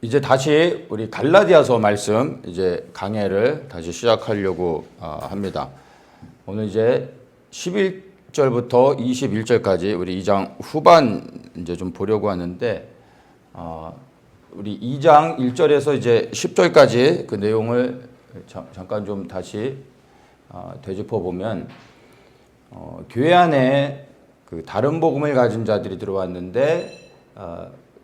이제 다시 우리 갈라디아서 말씀 이제 강해를 다시 시작하려고 합니다. 오늘 이제 11절부터 21절까지 우리 2장 후반 이제 좀 보려고 하는데, 우리 2장 1절에서 이제 10절까지 그 내용을 잠깐 좀 다시 되짚어 보면, 교회 안에 그 다른 복음을 가진 자들이 들어왔는데,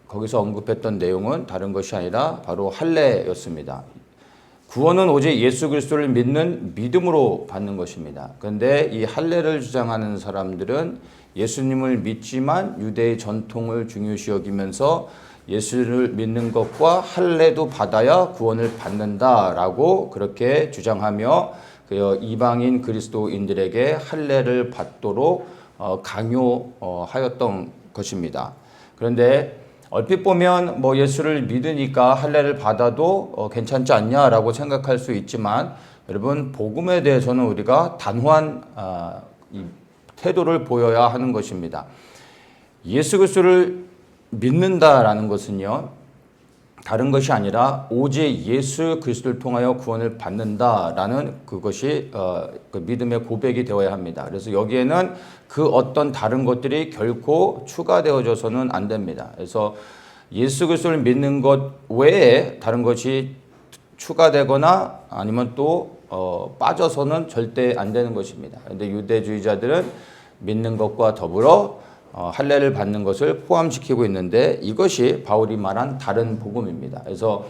거기서 언급했던 내용은 다른 것이 아니라 바로 할례였습니다. 구원은 오직 예수 그리스도를 믿는 믿음으로 받는 것입니다. 그런데 이 할례를 주장하는 사람들은 예수님을 믿지만 유대의 전통을 중요시 여기면서 예수를 믿는 것과 할례도 받아야 구원을 받는다라고 그렇게 주장하며 이방인 그리스도인들에게 할례를 받도록 강요하였던 것입니다. 그런데 얼핏 보면 예수를 믿으니까 할례를 받아도 괜찮지 않냐라고 생각할 수 있지만, 여러분, 복음에 대해서는 우리가 단호한 이 태도를 보여야 하는 것입니다. 예수 그리스도를 믿는다라는 것은요, 다른 것이 아니라 오직 예수 그리스도를 통하여 구원을 받는다라는 그것이 그 믿음의 고백이 되어야 합니다. 그래서 여기에는 그 어떤 다른 것들이 결코 추가되어져서는 안 됩니다. 그래서 예수 그리스도를 믿는 것 외에 다른 것이 추가되거나 아니면 또 빠져서는 절대 안 되는 것입니다. 그런데 유대주의자들은 믿는 것과 더불어 할례를 받는 것을 포함시키고 있는데, 이것이 바울이 말한 다른 복음입니다. 그래서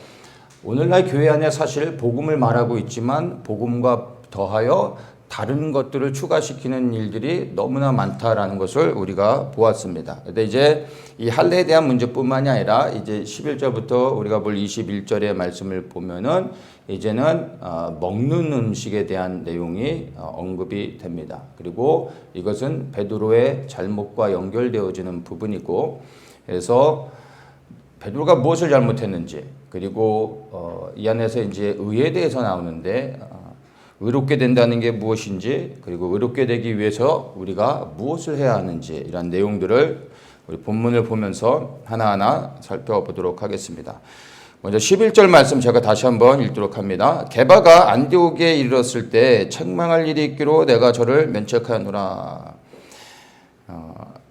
오늘날 교회 안에 사실 복음을 말하고 있지만 복음과 더하여 다른 것들을 추가시키는 일들이 너무나 많다라는 것을 우리가 보았습니다. 근데 이제 이 할례에 대한 문제뿐만이 아니라 이제 11절부터 우리가 볼 21절의 말씀을 보면은 이제는 먹는 음식에 대한 내용이 언급이 됩니다. 그리고 이것은 베드로의 잘못과 연결되어지는 부분이고, 그래서 베드로가 무엇을 잘못했는지, 그리고 이 안에서 이제 의에 대해서 나오는데, 의롭게 된다는 게 무엇인지, 그리고 의롭게 되기 위해서 우리가 무엇을 해야 하는지, 이런 내용들을 우리 본문을 보면서 하나하나 살펴보도록 하겠습니다. 먼저 11절 말씀 제가 다시 한번 읽도록 합니다. 게바가 안디옥에 이르렀을 때 책망할 일이 있기로 내가 저를 면책하노라.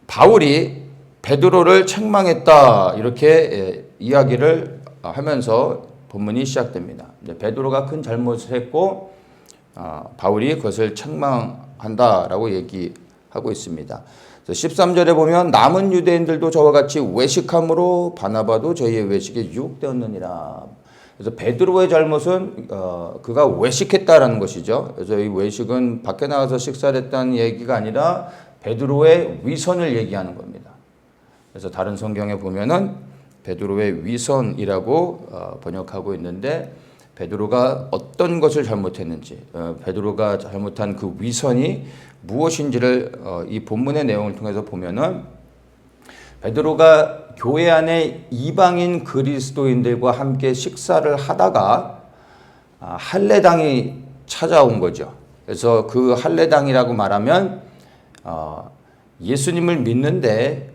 바울이 베드로를 책망했다, 이렇게 이야기를 하면서 본문이 시작됩니다. 베드로가 큰 잘못을 했고 바울이 그것을 책망한다라고 얘기하고 있습니다. 13절에 보면 남은 유대인들도 저와 같이 외식함으로 바나바도 저희의 외식에 유혹되었느니라. 그래서 베드로의 잘못은 그가 외식했다라는 것이죠. 그래서 이 외식은 밖에 나가서 식사를 했다는 얘기가 아니라 베드로의 위선을 얘기하는 겁니다. 그래서 다른 성경에 보면은 베드로의 위선이라고 번역하고 있는데, 베드로가 어떤 것을 잘못했는지, 베드로가 잘못한 그 위선이 무엇인지를 이 본문의 내용을 통해서 보면은, 베드로가 교회 안에 이방인 그리스도인들과 함께 식사를 하다가 할례당이 찾아온 거죠. 그래서 그 할례당이라고 말하면 예수님을 믿는데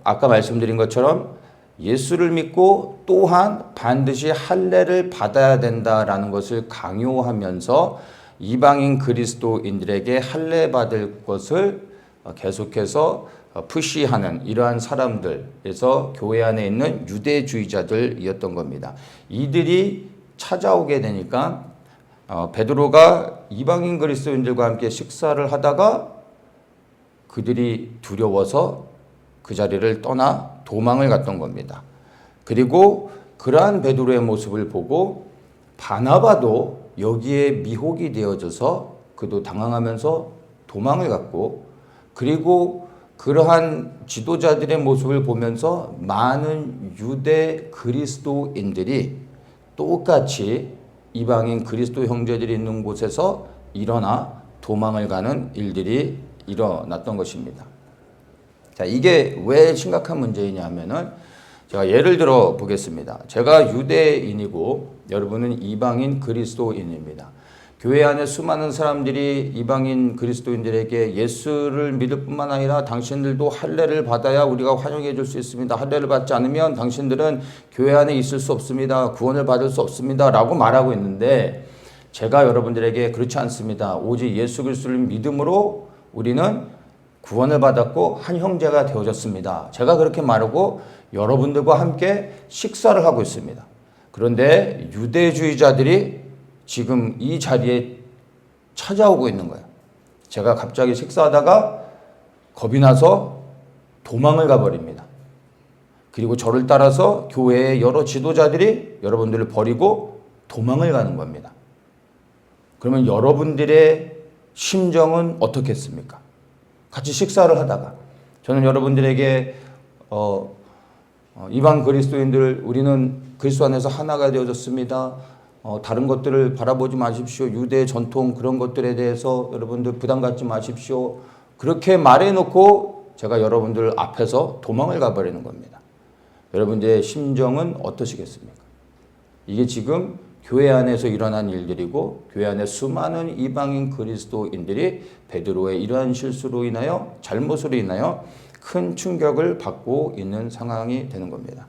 아까 말씀드린 것처럼 예수를 믿고 또한 반드시 할례를 받아야 된다라는 것을 강요하면서 이방인 그리스도인들에게 할례 받을 것을 계속해서 푸시하는 이러한 사람들에서 교회 안에 있는 유대주의자들이었던 겁니다. 이들이 찾아오게 되니까 베드로가 이방인 그리스도인들과 함께 식사를 하다가 그들이 두려워서 그 자리를 떠나 도망을 갔던 겁니다. 그리고 그러한 베드로의 모습을 보고 바나바도 여기에 미혹이 되어져서 그도 당황하면서 도망을 갔고, 그리고 그러한 지도자들의 모습을 보면서 많은 유대 그리스도인들이 똑같이 이방인 그리스도 형제들이 있는 곳에서 일어나 도망을 가는 일들이 일어났던 것입니다. 자, 이게 왜 심각한 문제이냐 하면은, 제가 예를 들어 보겠습니다. 제가 유대인이고 여러분은 이방인 그리스도인입니다. 교회 안에 수많은 사람들이 이방인 그리스도인들에게 예수를 믿을 뿐만 아니라 당신들도 할례를 받아야 우리가 환영해 줄 수 있습니다. 할례를 받지 않으면 당신들은 교회 안에 있을 수 없습니다. 구원을 받을 수 없습니다. 라고 말하고 있는데 제가 여러분들에게 그렇지 않습니다. 오직 예수 그리스도를 믿음으로 우리는 구원을 받았고 한 형제가 되어졌습니다. 제가 그렇게 말하고 여러분들과 함께 식사를 하고 있습니다. 그런데 유대주의자들이 지금 이 자리에 찾아오고 있는 거예요. 제가 갑자기 식사하다가 겁이 나서 도망을 가버립니다. 그리고 저를 따라서 교회의 여러 지도자들이 여러분들을 버리고 도망을 가는 겁니다. 그러면 여러분들의 심정은 어떻겠습니까? 같이 식사를 하다가 저는 여러분들에게 이방 그리스도인들 우리는 그리스도 안에서 하나가 되어졌습니다. 다른 것들을 바라보지 마십시오. 유대 전통 그런 것들에 대해서 여러분들 부담 갖지 마십시오. 그렇게 말해놓고 제가 여러분들 앞에서 도망을 가버리는 겁니다. 여러분들의 심정은 어떠시겠습니까? 이게 지금 교회 안에서 일어난 일들이고 교회 안에 수많은 이방인 그리스도인들이 베드로의 이러한 실수로 인하여 잘못으로 인하여 큰 충격을 받고 있는 상황이 되는 겁니다.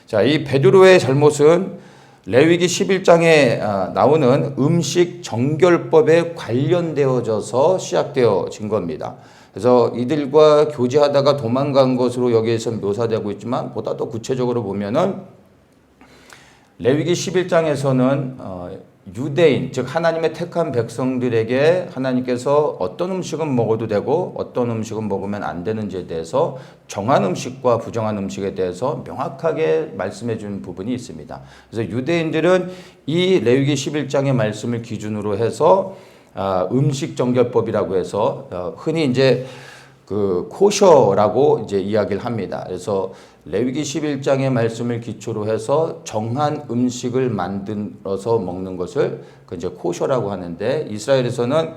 자, 이 베드로의 잘못은 레위기 11장에 나오는 음식 정결법에 관련되어져서 시작되어진 겁니다. 그래서 이들과 교제하다가 도망간 것으로 여기에서 묘사되고 있지만 보다 더 구체적으로 보면은 레위기 11장에서는 유대인, 즉 하나님의 택한 백성들에게 하나님께서 어떤 음식은 먹어도 되고 어떤 음식은 먹으면 안 되는지에 대해서 정한 음식과 부정한 음식에 대해서 명확하게 말씀해 준 부분이 있습니다. 그래서 유대인들은 이 레위기 11장의 말씀을 기준으로 해서 음식 정결법이라고 해서 흔히 이제 그 코셔라고 이제 이야기를 합니다. 그래서 레위기 11장의 말씀을 기초로 해서 정한 음식을 만들어서 먹는 것을 그 이제 코셔라고 하는데 이스라엘에서는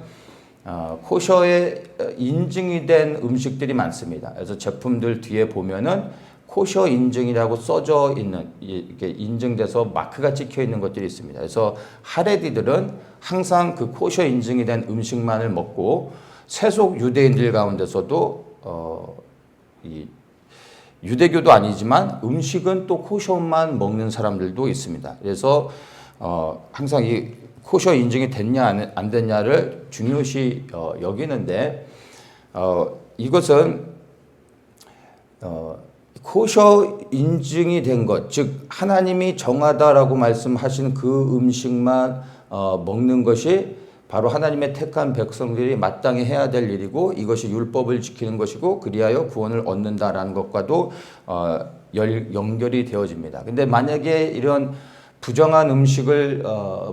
코셔에 인증이 된 음식들이 많습니다. 그래서 제품들 뒤에 보면은 코셔 인증이라고 써져 있는 이렇게 인증돼서 마크가 찍혀 있는 것들이 있습니다. 그래서 하레디들은 항상 그 코셔 인증이 된 음식만을 먹고 세속 유대인들 가운데서도 이 유대교도 아니지만 음식은 또 코셔만 먹는 사람들도 있습니다. 그래서 항상 이 코셔 인증이 됐냐 안 됐냐를 중요시 여기는데 이것은 코셔 인증이 된 것, 즉 하나님이 정하다라고 말씀하신 그 음식만 먹는 것이 바로 하나님의 택한 백성들이 마땅히 해야 될 일이고 이것이 율법을 지키는 것이고 그리하여 구원을 얻는다라는 것과도 연결이 되어집니다. 근데 만약에 이런 부정한 음식을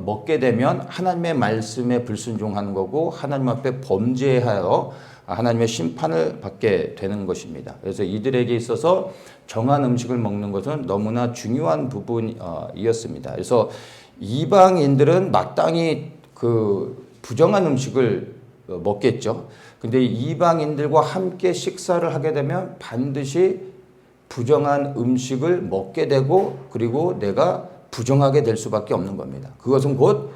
먹게 되면 하나님의 말씀에 불순종하는 거고 하나님 앞에 범죄하여 하나님의 심판을 받게 되는 것입니다. 그래서 이들에게 있어서 정한 음식을 먹는 것은 너무나 중요한 부분이었습니다. 그래서 이방인들은 마땅히 그 부정한 음식을 먹겠죠. 근데 이방인들과 함께 식사를 하게 되면 반드시 부정한 음식을 먹게 되고 그리고 내가 부정하게 될 수밖에 없는 겁니다. 그것은 곧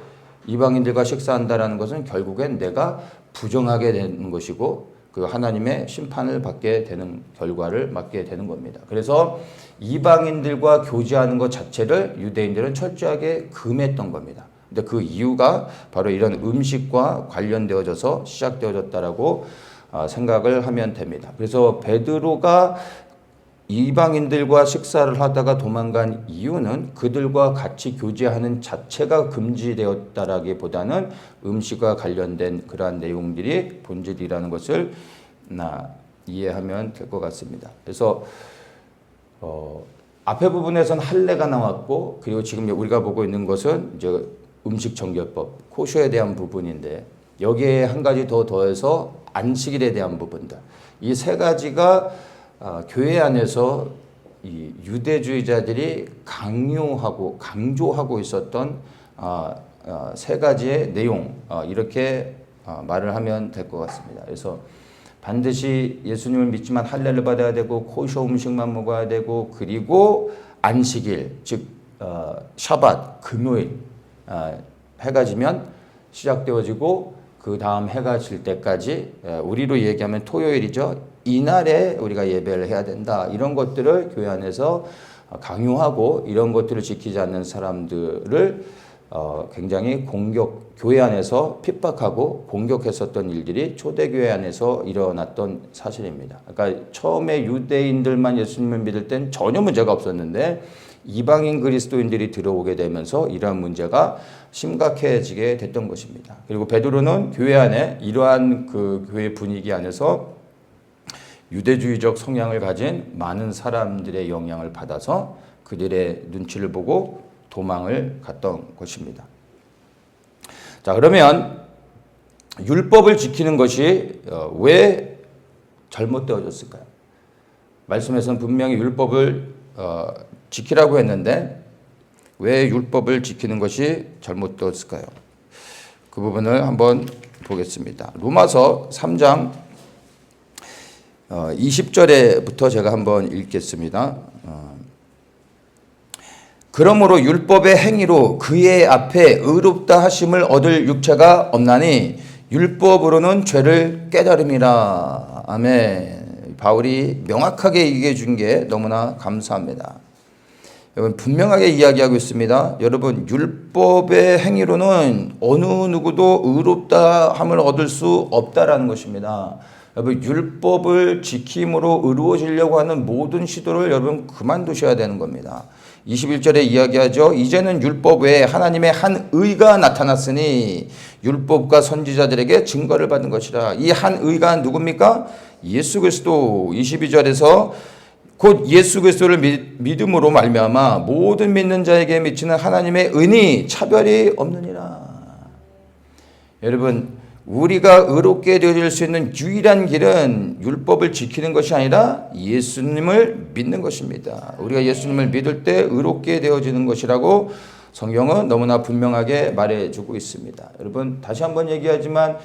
이방인들과 식사한다라는 것은 결국엔 내가 부정하게 되는 것이고 그 하나님의 심판을 받게 되는 결과를 맞게 되는 겁니다. 그래서 이방인들과 교제하는 것 자체를 유대인들은 철저하게 금했던 겁니다. 근데 그 이유가 바로 이런 음식과 관련되어져서 시작되어졌다라고 생각을 하면 됩니다. 그래서 베드로가 이방인들과 식사를 하다가 도망간 이유는 그들과 같이 교제하는 자체가 금지되었다라기보다는 음식과 관련된 그러한 내용들이 본질이라는 것을 이해하면 될 것 같습니다. 그래서 앞에 부분에서는 할례가 나왔고 그리고 지금 우리가 보고 있는 것은 이제 음식 정결법, 코셔에 대한 부분인데 여기에 한 가지 더 더해서 안식일에 대한 부분들. 이 세 가지가 교회 안에서 이 유대주의자들이 강조하고 있었던 세 가지의 내용 이렇게 말을 하면 될 것 같습니다. 그래서 반드시 예수님을 믿지만 할례를 받아야 되고 코셔 음식만 먹어야 되고 그리고 안식일 즉 샤밧 금요일 해가 지면 시작되어지고 그 다음 해가 질 때까지 우리로 얘기하면 토요일이죠. 이날에 우리가 예배를 해야 된다. 이런 것들을 교회 안에서 강요하고 이런 것들을 지키지 않는 사람들을 굉장히 교회 안에서 핍박하고 공격했었던 일들이 초대교회 안에서 일어났던 사실입니다. 그러니까 처음에 유대인들만 예수님을 믿을 땐 전혀 문제가 없었는데 이방인 그리스도인들이 들어오게 되면서 이러한 문제가 심각해지게 됐던 것입니다. 그리고 베드로는 교회 안에 이러한 그 교회 분위기 안에서 유대주의적 성향을 가진 많은 사람들의 영향을 받아서 그들의 눈치를 보고 도망을 갔던 것입니다. 자, 그러면 율법을 지키는 것이 왜 잘못되어졌을까요? 말씀에서는 분명히 율법을 지키라고 했는데 왜 율법을 지키는 것이 잘못되었을까요? 그 부분을 한번 보겠습니다. 로마서 3장 20절에부터 제가 한번 읽겠습니다. 그러므로 율법의 행위로 그의 앞에 의롭다 하심을 얻을 육체가 없나니 율법으로는 죄를 깨달음이라. 아멘. 바울이 명확하게 얘기해 준 게 너무나 감사합니다. 여러분 분명하게 이야기하고 있습니다. 여러분 율법의 행위로는 어느 누구도 의롭다 함을 얻을 수 없다라는 것입니다. 여러분 율법을 지킴으로 의로워지려고 하는 모든 시도를 여러분 그만두셔야 되는 겁니다. 21절에 이야기하죠. 이제는 율법 외에 하나님의 한 의가 나타났으니 율법과 선지자들에게 증거를 받은 것이라. 이 한 의가 누굽니까? 예수 그리스도. 22절에서 곧 예수 그리스도를 믿음으로 말미암아 모든 믿는 자에게 미치는 하나님의 은이 차별이 없느니라. 여러분 우리가 의롭게 되어질 수 있는 유일한 길은 율법을 지키는 것이 아니라 예수님을 믿는 것입니다. 우리가 예수님을 믿을 때 의롭게 되어지는 것이라고 성경은 너무나 분명하게 말해주고 있습니다. 여러분 다시 한번 얘기하지만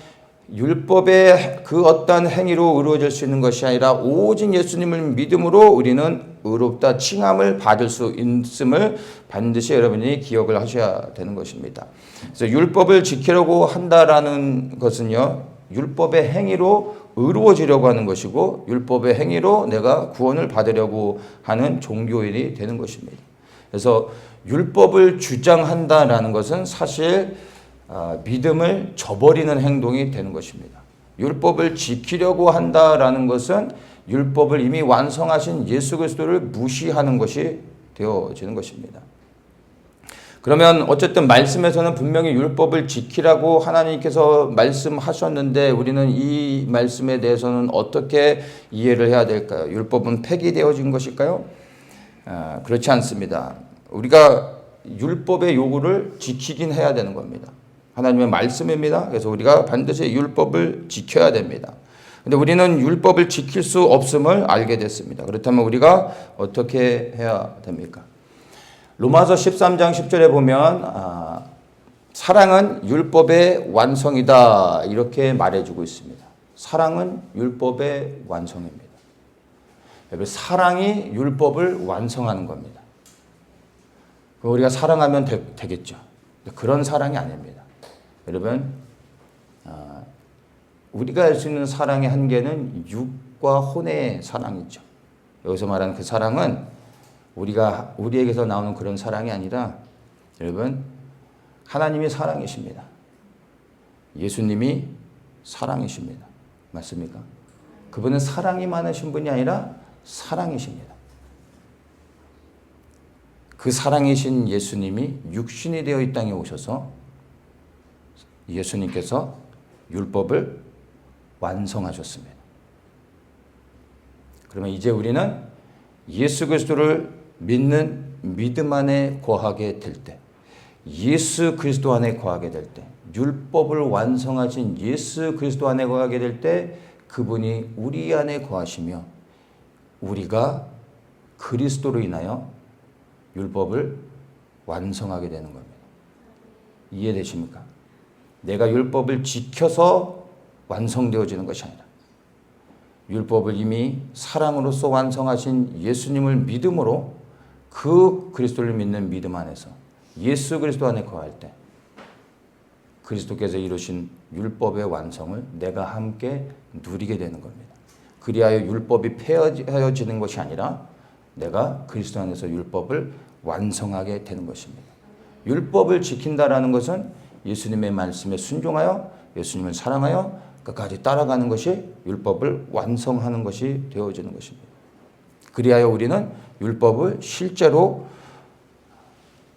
율법의 그 어떤 행위로 이루어질 수 있는 것이 아니라 오직 예수님을 믿음으로 우리는 의롭다 칭함을 받을 수 있음을 반드시 여러분이 기억을 하셔야 되는 것입니다. 그래서 율법을 지키려고 한다라는 것은요, 율법의 행위로 의로워지려고 하는 것이고 율법의 행위로 내가 구원을 받으려고 하는 종교인이 되는 것입니다. 그래서 율법을 주장한다라는 것은 사실 믿음을 저버리는 행동이 되는 것입니다. 율법을 지키려고 한다라는 것은 율법을 이미 완성하신 예수 그리스도를 무시하는 것이 되어지는 것입니다. 그러면 어쨌든 말씀에서는 분명히 율법을 지키라고 하나님께서 말씀하셨는데 우리는 이 말씀에 대해서는 어떻게 이해를 해야 될까요? 율법은 폐기되어진 것일까요? 그렇지 않습니다. 우리가 율법의 요구를 지키긴 해야 되는 겁니다. 하나님의 말씀입니다. 그래서 우리가 반드시 율법을 지켜야 됩니다. 근데 우리는 율법을 지킬 수 없음을 알게 됐습니다. 그렇다면 우리가 어떻게 해야 됩니까? 로마서 13장 10절에 보면 사랑은 율법의 완성이다 이렇게 말해주고 있습니다. 사랑은 율법의 완성입니다. 여러분 사랑이 율법을 완성하는 겁니다. 우리가 사랑하면 되겠죠. 그런 사랑이 아닙니다. 여러분 우리가 알 수 있는 사랑의 한계는 육과 혼의 사랑이죠. 여기서 말하는 그 사랑은 우리에게서 나오는 그런 사랑이 아니라 여러분 하나님이 사랑이십니다. 예수님이 사랑이십니다. 맞습니까? 그분은 사랑이 많으신 분이 아니라 사랑이십니다. 그 사랑이신 예수님이 육신이 되어 이 땅에 오셔서 예수님께서 율법을 완성하셨습니다. 그러면 이제 우리는 예수 그리스도를 믿는 믿음 안에 거하게 될 때, 예수 그리스도 안에 거하게 될 때, 율법을 완성하신 예수 그리스도 안에 거하게 될 때 그분이 우리 안에 거하시며 우리가 그리스도로 인하여 율법을 완성하게 되는 겁니다. 이해되십니까? 내가 율법을 지켜서 완성되어지는 것이 아니라 율법을 이미 사랑으로서 완성하신 예수님을 믿음으로 그 그리스도를 믿는 믿음 안에서 예수 그리스도 안에 거할 때 그리스도께서 이루신 율법의 완성을 내가 함께 누리게 되는 겁니다. 그리하여 율법이 폐허지는 것이 아니라 내가 그리스도 안에서 율법을 완성하게 되는 것입니다. 율법을 지킨다라는 것은 예수님의 말씀에 순종하여 예수님을 사랑하여 끝까지 따라가는 것이 율법을 완성하는 것이 되어지는 것입니다. 그리하여 우리는 율법을 실제로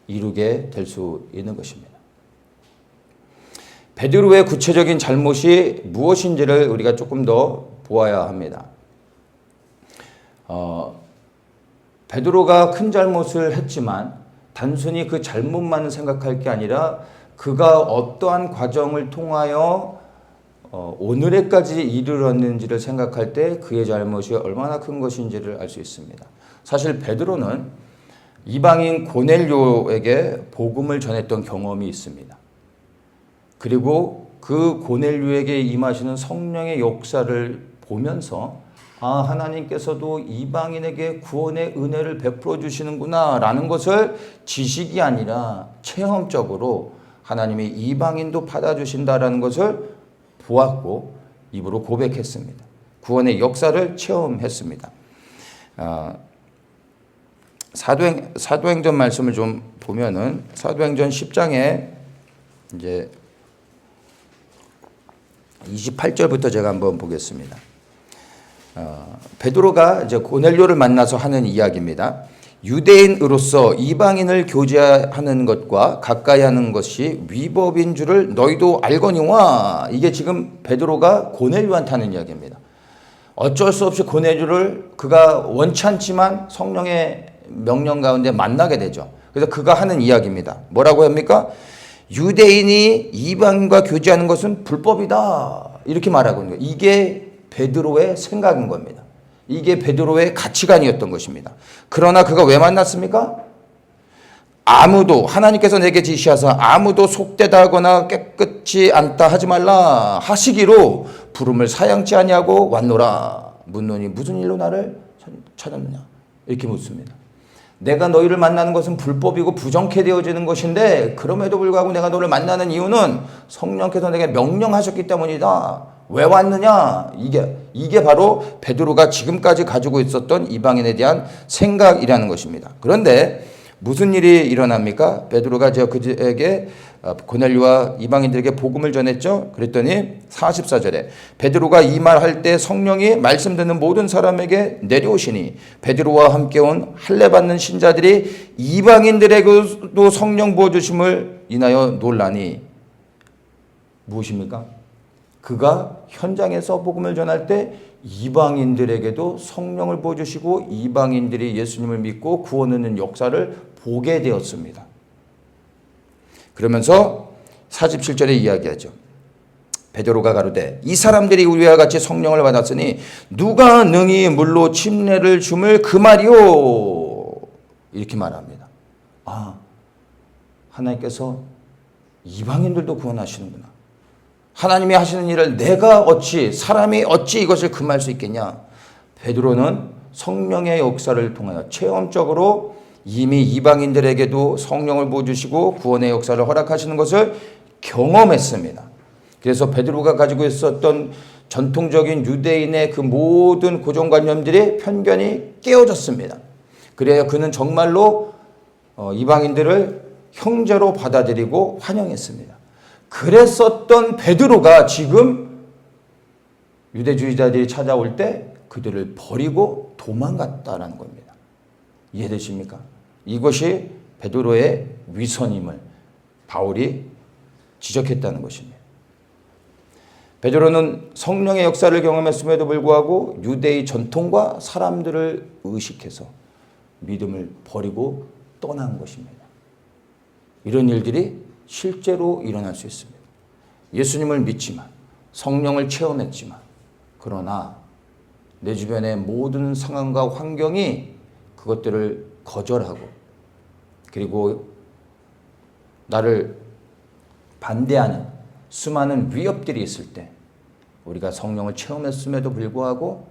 이루게 될 수 있는 것입니다. 베드로의 구체적인 잘못이 무엇인지를 우리가 조금 더 보아야 합니다. 베드로가 큰 잘못을 했지만 단순히 그 잘못만 생각할 게 아니라 그가 어떠한 과정을 통하여 오늘에까지 이르렀는지를 생각할 때 그의 잘못이 얼마나 큰 것인지를 알 수 있습니다. 사실 베드로는 이방인 고넬료에게 복음을 전했던 경험이 있습니다. 그리고 그 고넬료에게 임하시는 성령의 역사를 보면서 하나님께서도 이방인에게 구원의 은혜를 베풀어 주시는구나 라는 것을 지식이 아니라 체험적으로 하나님이 이방인도 받아주신다라는 것을 보았고 입으로 고백했습니다. 구원의 역사를 체험했습니다. 사도행전 말씀을 좀 보면은 사도행전 10장에 이제 28절부터 제가 한번 보겠습니다. 베드로가 이제 고넬료를 만나서 하는 이야기입니다. 유대인으로서 이방인을 교제하는 것과 가까이 하는 것이 위법인 줄을 너희도 알거니와. 이게 지금 베드로가 고넬료한테 하는 이야기입니다. 어쩔 수 없이 고넬료를 그가 원치 않지만 성령의 명령 가운데 만나게 되죠. 그래서 그가 하는 이야기입니다. 뭐라고 합니까? 유대인이 이방인과 교제하는 것은 불법이다. 이렇게 말하고 있는 거예요. 이게 베드로의 생각인 겁니다. 이게 베드로의 가치관이었던 것입니다. 그러나 그가 왜 만났습니까? 아무도 하나님께서 내게 지시하사 아무도 속되다 하거나 깨끗이 않다 하지 말라 하시기로 부름을 사양치 아니하고 왔노라. 묻노니 무슨 일로 나를 찾았느냐 이렇게 묻습니다. 내가 너희를 만나는 것은 불법이고 부정케 되어지는 것인데 그럼에도 불구하고 내가 너를 만나는 이유는 성령께서 내게 명령하셨기 때문이다. 왜 왔느냐? 이게 바로 베드로가 지금까지 가지고 있었던 이방인에 대한 생각이라는 것입니다. 그런데 무슨 일이 일어납니까? 베드로가 그에게 고넬료와 이방인들에게 복음을 전했죠. 그랬더니 44절에 베드로가 이 말할 때 성령이 말씀 듣는 모든 사람에게 내려오시니 베드로와 함께 온 할례 받는 신자들이 이방인들에게도 성령 부어 주심을 인하여 놀라니. 무엇입니까? 그가 현장에서 복음을 전할 때 이방인들에게도 성령을 부어 주시고 이방인들이 예수님을 믿고 구원 얻는 역사를 보게 되었습니다. 그러면서 47절에 이야기하죠. 베드로가 가로되 이 사람들이 우리와 같이 성령을 받았으니 누가 능히 물로 침례를 줌을 그 말이요. 이렇게 말합니다. 하나님께서 이방인들도 구원하시는구나. 하나님이 하시는 일을 내가 사람이 어찌 이것을 금할 수 있겠냐. 베드로는 성령의 역사를 통하여 체험적으로 이미 이방인들에게도 성령을 부어주시고 구원의 역사를 허락하시는 것을 경험했습니다. 그래서 베드로가 가지고 있었던 전통적인 유대인의 그 모든 고정관념들이 편견이 깨어졌습니다. 그래야 그는 정말로 이방인들을 형제로 받아들이고 환영했습니다. 그랬었던 베드로가 지금 유대주의자들이 찾아올 때 그들을 버리고 도망갔다라는 겁니다. 이해되십니까? 이것이 베드로의 위선임을 바울이 지적했다는 것입니다. 베드로는 성령의 역사를 경험했음에도 불구하고 유대의 전통과 사람들을 의식해서 믿음을 버리고 떠난 것입니다. 이런 일들이 실제로 일어날 수 있습니다. 예수님을 믿지만 성령을 체험했지만 그러나 내 주변의 모든 상황과 환경이 그것들을 거절하고 그리고 나를 반대하는 수많은 위협들이 있을 때 우리가 성령을 체험했음에도 불구하고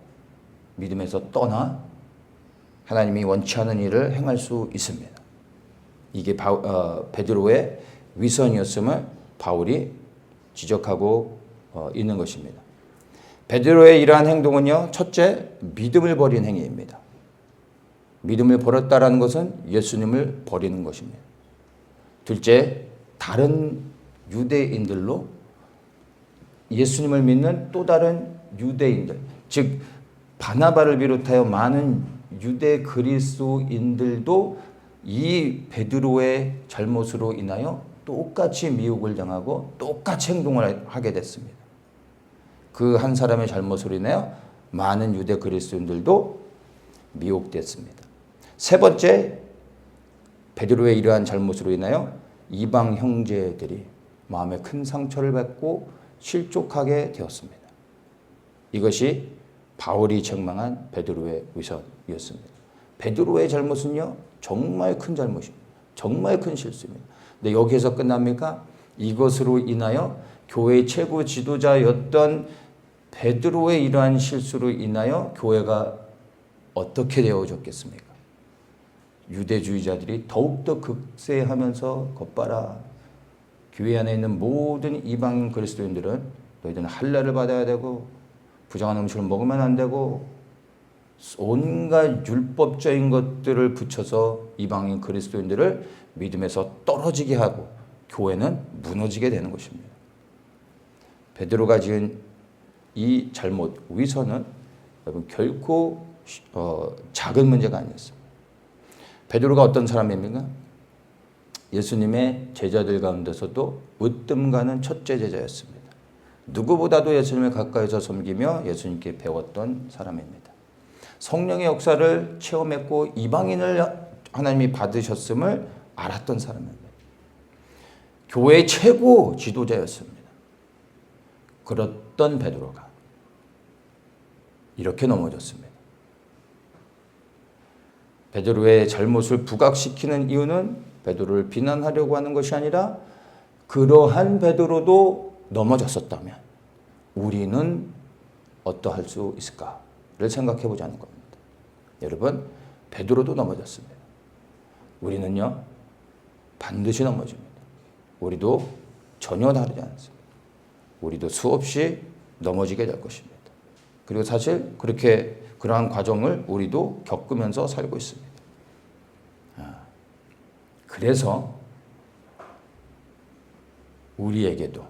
믿음에서 떠나 하나님이 원치 않은 일을 행할 수 있습니다. 이게 베드로의 위선이었음을 바울이 지적하고 있는 것입니다. 베드로의 이러한 행동은요, 첫째, 믿음을 버린 행위입니다. 믿음을 버렸다라는 것은 예수님을 버리는 것입니다. 둘째, 다른 유대인들로 예수님을 믿는 또 다른 유대인들, 즉 바나바를 비롯하여 많은 유대 그리스도인들도 이 베드로의 잘못으로 인하여 똑같이 미혹을 당하고 똑같이 행동을 하게 됐습니다. 그 한 사람의 잘못으로 인하여 많은 유대 그리스도인들도 미혹됐습니다. 세 번째, 베드로의 이러한 잘못으로 인하여 이방 형제들이 마음에 큰 상처를 받고 실족하게 되었습니다. 이것이 바울이 책망한 베드로의 위선이었습니다. 베드로의 잘못은요, 정말 큰 잘못입니다. 정말 큰 실수입니다. 근데 여기에서 끝납니까? 이것으로 인하여 교회의 최고 지도자였던 베드로의 이러한 실수로 인하여 교회가 어떻게 되어졌겠습니까? 유대주의자들이 더욱더 극세하면서 겉봐라, 교회 안에 있는 모든 이방 그리스도인들은 너희들은 할례를 받아야 되고 부정한 음식을 먹으면 안 되고 온갖 율법적인 것들을 붙여서 이방인 그리스도인들을 믿음에서 떨어지게 하고 교회는 무너지게 되는 것입니다. 베드로가 지은 이 잘못, 위선은 여러분 결코 작은 문제가 아니었습니다. 베드로가 어떤 사람입니까? 예수님의 제자들 가운데서도 으뜸 가는 첫째 제자였습니다. 누구보다도 예수님을 가까이서 섬기며 예수님께 배웠던 사람입니다. 성령의 역사를 체험했고 이방인을 하나님이 받으셨음을 알았던 사람입니다. 교회의 최고 지도자였습니다. 그랬던 베드로가 이렇게 넘어졌습니다. 베드로의 잘못을 부각시키는 이유는 베드로를 비난하려고 하는 것이 아니라 그러한 베드로도 넘어졌었다면 우리는 어떠할 수 있을까를 생각해 보자는 겁니다. 여러분, 베드로도 넘어졌습니다. 우리는요, 반드시 넘어집니다. 우리도 전혀 다르지 않습니다. 우리도 수없이 넘어지게 될 것입니다. 그리고 사실 그렇게 그러한 과정을 우리도 겪으면서 살고 있습니다. 그래서 우리에게도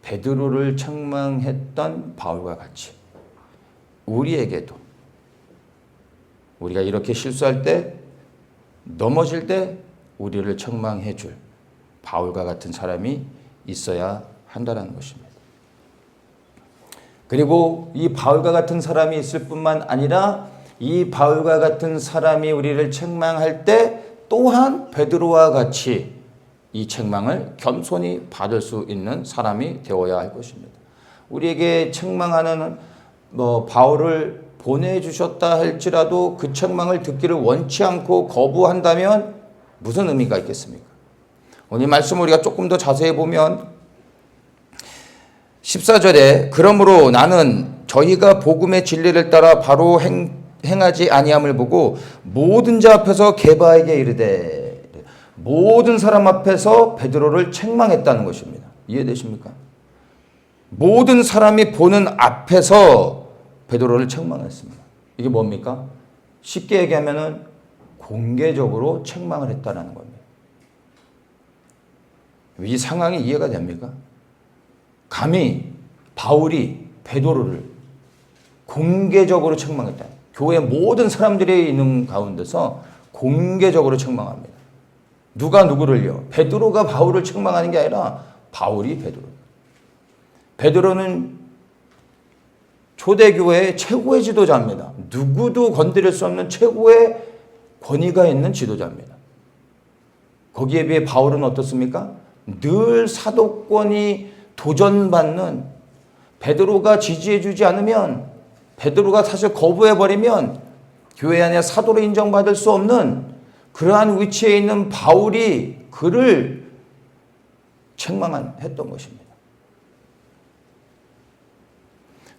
베드로를 책망했던 바울과 같이 우리에게도 우리가 이렇게 실수할 때, 넘어질 때 우리를 책망해 줄 바울과 같은 사람이 있어야 한다는 것입니다. 그리고 이 바울과 같은 사람이 있을 뿐만 아니라 이 바울과 같은 사람이 우리를 책망할 때 또한 베드로와 같이 이 책망을 겸손히 받을 수 있는 사람이 되어야 할 것입니다. 우리에게 책망하는 바울을 보내주셨다 할지라도 그 책망을 듣기를 원치 않고 거부한다면 무슨 의미가 있겠습니까? 오늘 말씀을 우리가 조금 더 자세히 보면 14절에 그러므로 나는 저희가 복음의 진리를 따라 바로 행하지 아니함을 보고 모든 자 앞에서 게바에게 이르되, 모든 사람 앞에서 베드로를 책망했다는 것입니다. 이해되십니까? 모든 사람이 보는 앞에서 베드로를 책망했습니다. 이게 뭡니까? 쉽게 얘기하면은 공개적으로 책망을 했다는 겁니다. 이 상황이 이해가 됩니까? 감히 바울이 베드로를 공개적으로 책망했다. 교회 모든 사람들이 있는 가운데서 공개적으로 책망합니다. 누가 누구를요? 베드로가 바울을 책망하는 게 아니라 바울이 베드로. 베드로는 초대교회의 최고의 지도자입니다. 누구도 건드릴 수 없는 최고의 권위가 있는 지도자입니다. 거기에 비해 바울은 어떻습니까? 늘 사도권이 도전받는, 베드로가 지지해주지 않으면, 베드로가 사실 거부해버리면 교회 안에 사도로 인정받을 수 없는 그러한 위치에 있는 바울이 그를 책망했던 것입니다.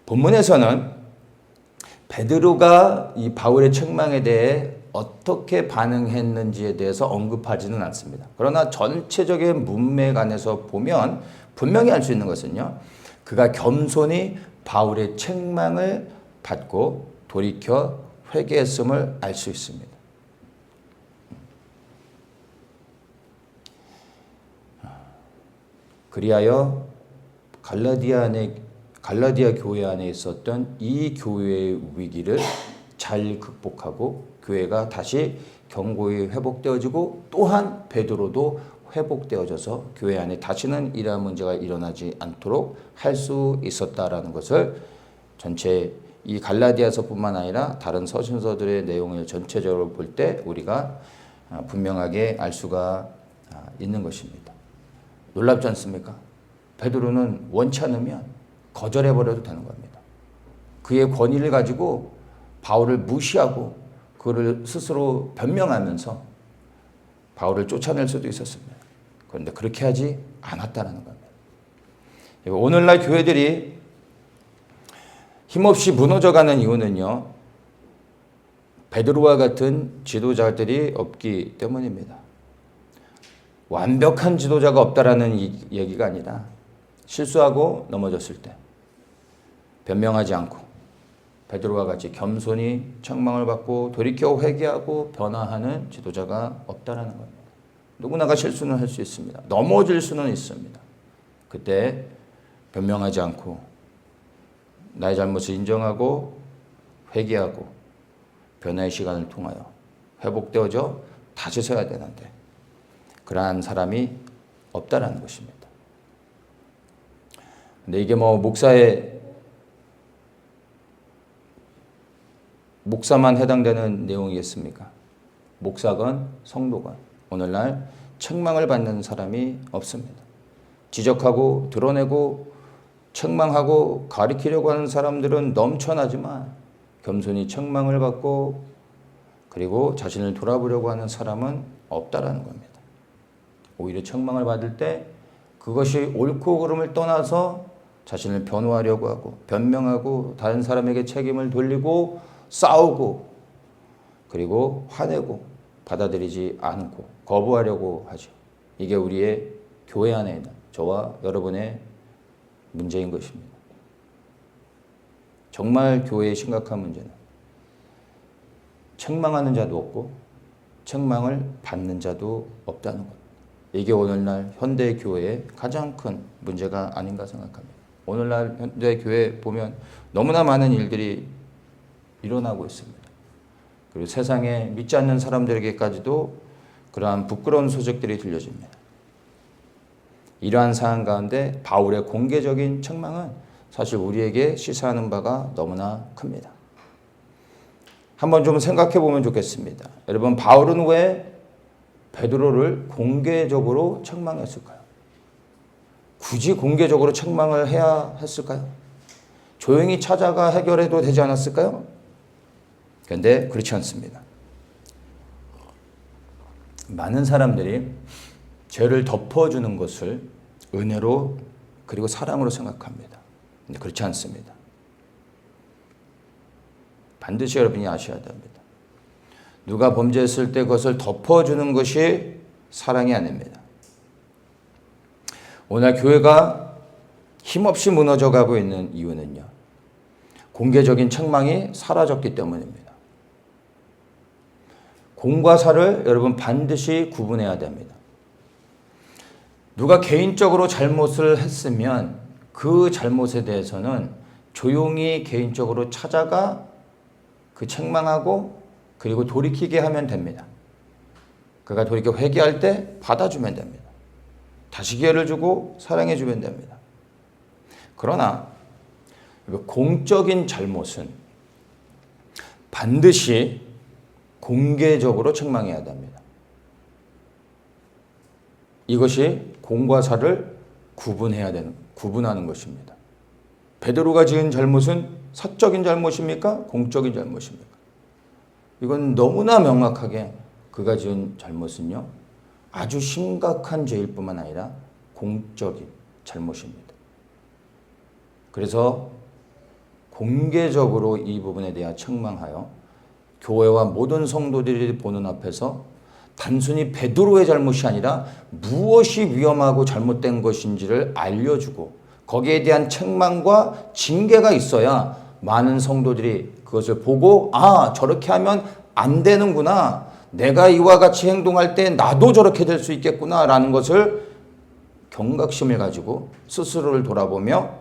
본문에서는 베드로가 이 바울의 책망에 대해 어떻게 반응했는지에 대해서 언급하지는 않습니다. 그러나 전체적인 문맥안에서 보면 분명히 알 수 있는 것은요. 그가 겸손히 바울의 책망을 받고 돌이켜 회개했음을 알 수 있습니다. 그리하여 갈라디아 교회 안에 있었던 이 교회의 위기를 잘 극복하고 교회가 다시 견고히 회복되어지고 또한 베드로도 회복되어져서 교회 안에 다시는 이러한 문제가 일어나지 않도록 할 수 있었다라는 것을 전체 이 갈라디아서뿐만 아니라 다른 서신서들의 내용을 전체적으로 볼 때 우리가 분명하게 알 수가 있는 것입니다. 놀랍지 않습니까? 베드로는 원치 않으면 거절해버려도 되는 겁니다. 그의 권위를 가지고 바울을 무시하고 그를 스스로 변명하면서 바울을 쫓아낼 수도 있었습니다. 그런데 그렇게 하지 않았다는 겁니다. 오늘날 교회들이 힘없이 무너져가는 이유는요. 베드로와 같은 지도자들이 없기 때문입니다. 완벽한 지도자가 없다라는 얘기가 아니라 실수하고 넘어졌을 때 변명하지 않고 베드로와 같이 겸손히 책망을 받고 돌이켜 회개하고 변화하는 지도자가 없다라는 겁니다. 누구나가 실수는 할 수 있습니다. 넘어질 수는 있습니다. 그때 변명하지 않고 나의 잘못을 인정하고 회개하고 변화의 시간을 통하여 회복되어져 다시 서야 되는데 그러한 사람이 없다라는 것입니다. 근데 이게 목사만 해당되는 내용이겠습니까? 목사건 성도건 오늘날 책망을 받는 사람이 없습니다. 지적하고 드러내고 책망하고 가리키려고 하는 사람들은 넘쳐나지만 겸손히 책망을 받고 그리고 자신을 돌아보려고 하는 사람은 없다라는 겁니다. 오히려 책망을 받을 때 그것이 옳고 그름을 떠나서 자신을 변호하려고 하고 변명하고 다른 사람에게 책임을 돌리고 싸우고 그리고 화내고 받아들이지 않고 거부하려고 하죠. 이게 우리의 교회 안에 있는 저와 여러분의 문제인 것입니다. 정말 교회의 심각한 문제는 책망하는 자도 없고 책망을 받는 자도 없다는 것. 이게 오늘날 현대 교회의 가장 큰 문제가 아닌가 생각합니다. 오늘날 현대 교회 보면 너무나 많은 일들이 일어나고 있습니다. 그리고 세상에 믿지 않는 사람들에게까지도 그러한 부끄러운 소식들이 들려집니다. 이러한 상황 가운데 바울의 공개적인 책망은 사실 우리에게 시사하는 바가 너무나 큽니다. 한번 좀 생각해 보면 좋겠습니다. 여러분, 바울은 왜 베드로를 공개적으로 책망했을까요? 굳이 공개적으로 책망을 해야 했을까요? 조용히 찾아가 해결해도 되지 않았을까요? 그런데 그렇지 않습니다. 많은 사람들이 죄를 덮어주는 것을 은혜로 그리고 사랑으로 생각합니다. 근데 그렇지 않습니다. 반드시 여러분이 아셔야 됩니다. 누가 범죄했을 때 그것을 덮어주는 것이 사랑이 아닙니다. 오늘 교회가 힘없이 무너져가고 있는 이유는요. 공개적인 책망이 사라졌기 때문입니다. 공과 사를 여러분 반드시 구분해야 됩니다. 누가 개인적으로 잘못을 했으면 그 잘못에 대해서는 조용히 개인적으로 찾아가 그 책망하고 그리고 돌이키게 하면 됩니다. 그가 돌이켜 회개할 때 받아주면 됩니다. 다시 기회를 주고 사랑해 주면 됩니다. 그러나 공적인 잘못은 반드시 공개적으로 책망해야 됩니다. 이것이 공과 사를 구분하는 것입니다. 베드로가 지은 잘못은 사적인 잘못입니까? 공적인 잘못입니까? 이건 너무나 명확하게 그가 지은 잘못은요. 아주 심각한 죄일 뿐만 아니라 공적인 잘못입니다. 그래서 공개적으로 이 부분에 대해 책망하여 교회와 모든 성도들이 보는 앞에서 단순히 베드로의 잘못이 아니라 무엇이 위험하고 잘못된 것인지를 알려주고 거기에 대한 책망과 징계가 있어야 많은 성도들이 그것을 보고 저렇게 하면 안 되는구나. 내가 이와 같이 행동할 때 나도 저렇게 될 수 있겠구나 라는 것을 경각심을 가지고 스스로를 돌아보며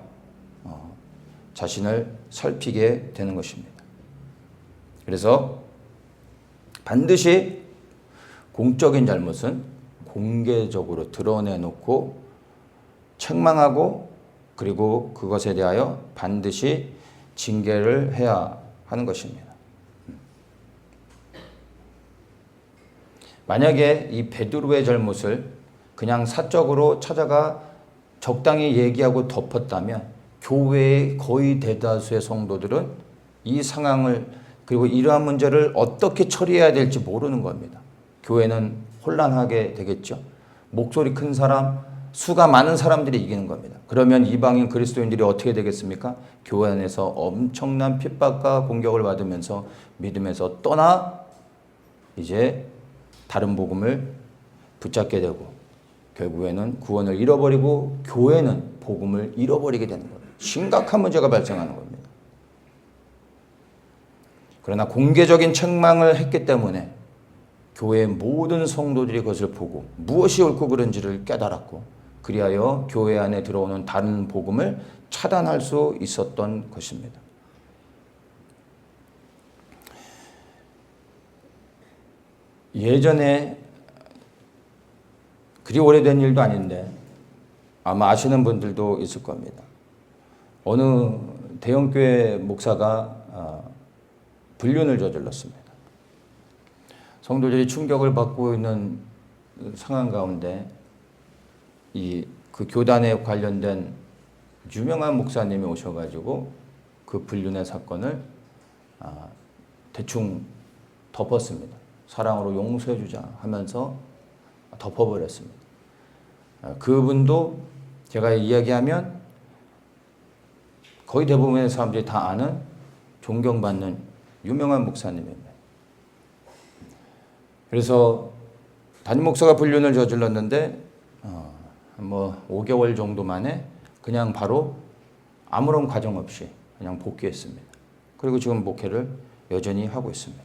자신을 살피게 되는 것입니다. 그래서 반드시 공적인 잘못은 공개적으로 드러내놓고 책망하고 그리고 그것에 대하여 반드시 징계를 해야 하는 것입니다. 만약에 이 베드로의 잘못을 그냥 사적으로 찾아가 적당히 얘기하고 덮었다면 교회의 거의 대다수의 성도들은 이 상황을 그리고 이러한 문제를 어떻게 처리해야 될지 모르는 겁니다. 교회는 혼란하게 되겠죠. 목소리 큰 사람, 수가 많은 사람들이 이기는 겁니다. 그러면 이방인 그리스도인들이 어떻게 되겠습니까? 교회 안에서 엄청난 핍박과 공격을 받으면서 믿음에서 떠나 이제 다른 복음을 붙잡게 되고 결국에는 구원을 잃어버리고 교회는 복음을 잃어버리게 되는 겁니다. 심각한 문제가 발생하는 겁니다. 그러나 공개적인 책망을 했기 때문에 교회의 모든 성도들이 그것을 보고 무엇이 옳고 그른지를 깨달았고 그리하여 교회 안에 들어오는 다른 복음을 차단할 수 있었던 것입니다. 예전에 그리 오래된 일도 아닌데 아마 아시는 분들도 있을 겁니다. 어느 대형교회 목사가 불륜을 저질렀습니다. 성도들이 충격을 받고 있는 상황 가운데 그 교단에 관련된 유명한 목사님이 오셔가지고 그 불륜의 사건을 대충 덮었습니다. 사랑으로 용서해주자 하면서 덮어버렸습니다. 그분도 제가 이야기하면 거의 대부분의 사람들이 다 아는 존경받는 유명한 목사님입니다. 그래서 담임 목사가 불륜을 저질렀는데 5개월 정도 만에 그냥 바로 아무런 과정 없이 그냥 복귀했습니다. 그리고 지금 목회를 여전히 하고 있습니다.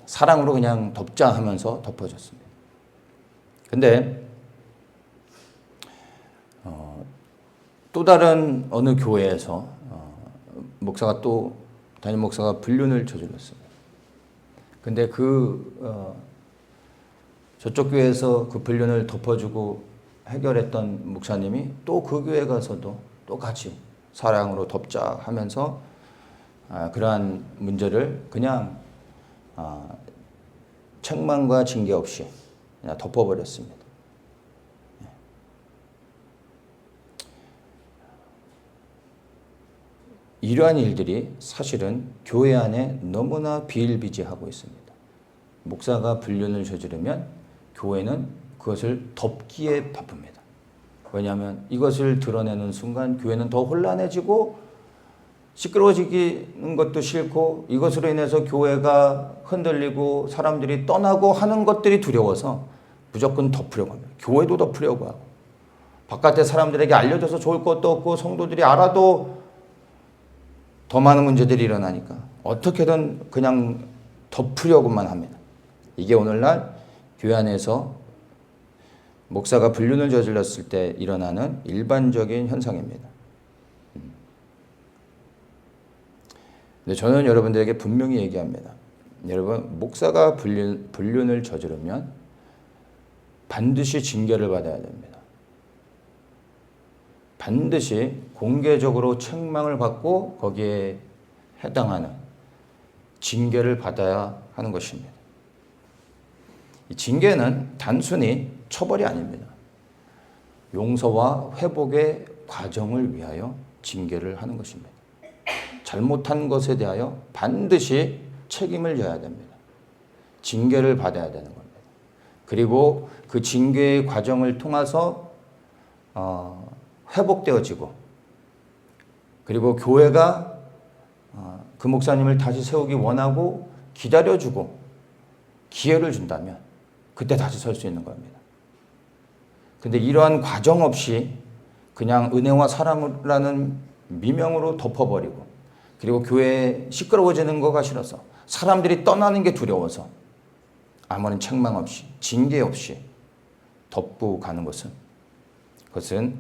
사랑으로 그냥 덮자 하면서 덮어졌습니다. 근데 또 다른 어느 교회에서 담임 목사가 불륜을 저질렀습니다. 근데 저쪽 교회에서 그 불륜을 덮어주고 해결했던 목사님이 또 그 교회 가서도 똑같이 사랑으로 덮자 하면서 그러한 문제를 그냥 책망과 징계 없이 그냥 덮어버렸습니다. 이러한 일들이 사실은 교회 안에 너무나 비일비재하고 있습니다. 목사가 불륜을 저지르면 교회는 그것을 덮기에 바쁩니다. 왜냐하면 이것을 드러내는 순간 교회는 더 혼란해지고 시끄러워지는 것도 싫고 이것으로 인해서 교회가 흔들리고 사람들이 떠나고 하는 것들이 두려워서 무조건 덮으려고 합니다. 교회도 덮으려고 하고 바깥에 사람들에게 알려져서 좋을 것도 없고 성도들이 알아도 더 많은 문제들이 일어나니까 어떻게든 그냥 덮으려고만 합니다. 이게 오늘날 교회 안에서 목사가 불륜을 저질렀을 때 일어나는 일반적인 현상입니다. 근데 저는 여러분들에게 분명히 얘기합니다. 여러분, 목사가 불륜을 저지르면 반드시 징계를 받아야 됩니다. 반드시 공개적으로 책망을 받고 거기에 해당하는 징계를 받아야 하는 것입니다. 이 징계는 단순히 처벌이 아닙니다. 용서와 회복의 과정을 위하여 징계를 하는 것입니다. 잘못한 것에 대하여 반드시 책임을 져야 됩니다. 징계를 받아야 되는 겁니다. 그리고 그 징계의 과정을 통해서 회복되어지고 그리고 교회가 그 목사님을 다시 세우기 원하고 기다려주고 기회를 준다면 그때 다시 설 수 있는 겁니다. 근데 이러한 과정 없이 그냥 은혜와 사랑이라는 미명으로 덮어버리고, 그리고 교회에 시끄러워지는 거가 싫어서, 사람들이 떠나는 게 두려워서 아무런 책망 없이 징계 없이 덮고 가는 그것은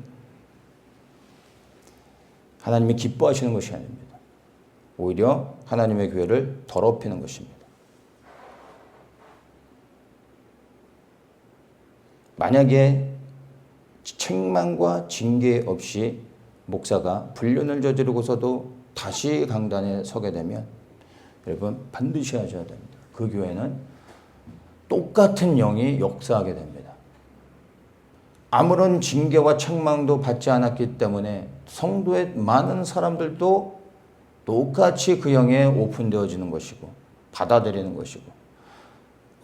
하나님이 기뻐하시는 것이 아닙니다. 오히려 하나님의 교회를 더럽히는 것입니다. 만약에 책망과 징계 없이 목사가 불륜을 저지르고서도 다시 강단에 서게 되면 여러분 반드시 하셔야 됩니다. 그 교회는 똑같은 영이 역사하게 됩니다. 아무런 징계와 책망도 받지 않았기 때문에 성도의 많은 사람들도 똑같이 그 영에 오픈되어지는 것이고 받아들이는 것이고,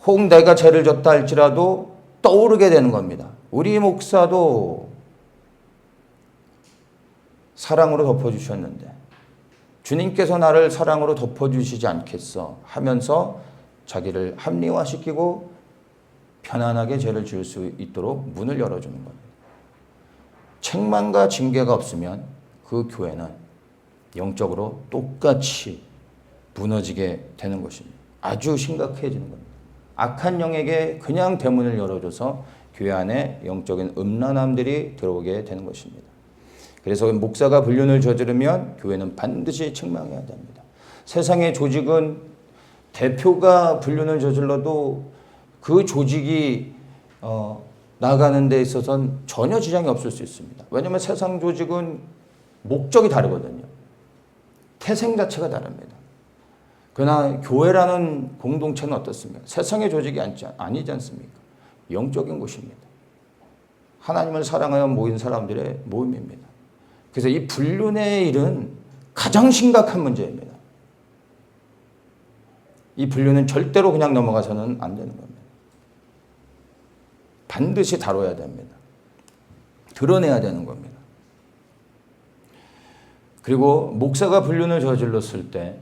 혹 내가 죄를 졌다 할지라도 떠오르게 되는 겁니다. 우리 목사도 사랑으로 덮어주셨는데 주님께서 나를 사랑으로 덮어주시지 않겠어 하면서 자기를 합리화시키고 편안하게 죄를 지을 수 있도록 문을 열어주는 겁니다. 책망과 징계가 없으면 그 교회는 영적으로 똑같이 무너지게 되는 것입니다. 아주 심각해지는 겁니다. 악한 영에게 그냥 대문을 열어줘서 교회 안에 영적인 음란함들이 들어오게 되는 것입니다. 그래서 목사가 불륜을 저지르면 교회는 반드시 책망해야 됩니다. 세상의 조직은 대표가 불륜을 저질러도 그 조직이 나가는 데 있어서는 전혀 지장이 없을 수 있습니다. 왜냐하면 세상 조직은 목적이 다르거든요. 태생 자체가 다릅니다. 그러나 교회라는 공동체는 어떻습니까? 세상의 조직이 아니지 않습니까? 영적인 곳입니다. 하나님을 사랑하여 모인 사람들의 모임입니다. 그래서 이 불륜의 일은 가장 심각한 문제입니다. 이 불륜은 절대로 그냥 넘어가서는 안 되는 겁니다. 반드시 다뤄야 됩니다. 드러내야 되는 겁니다. 그리고 목사가 불륜을 저질렀을 때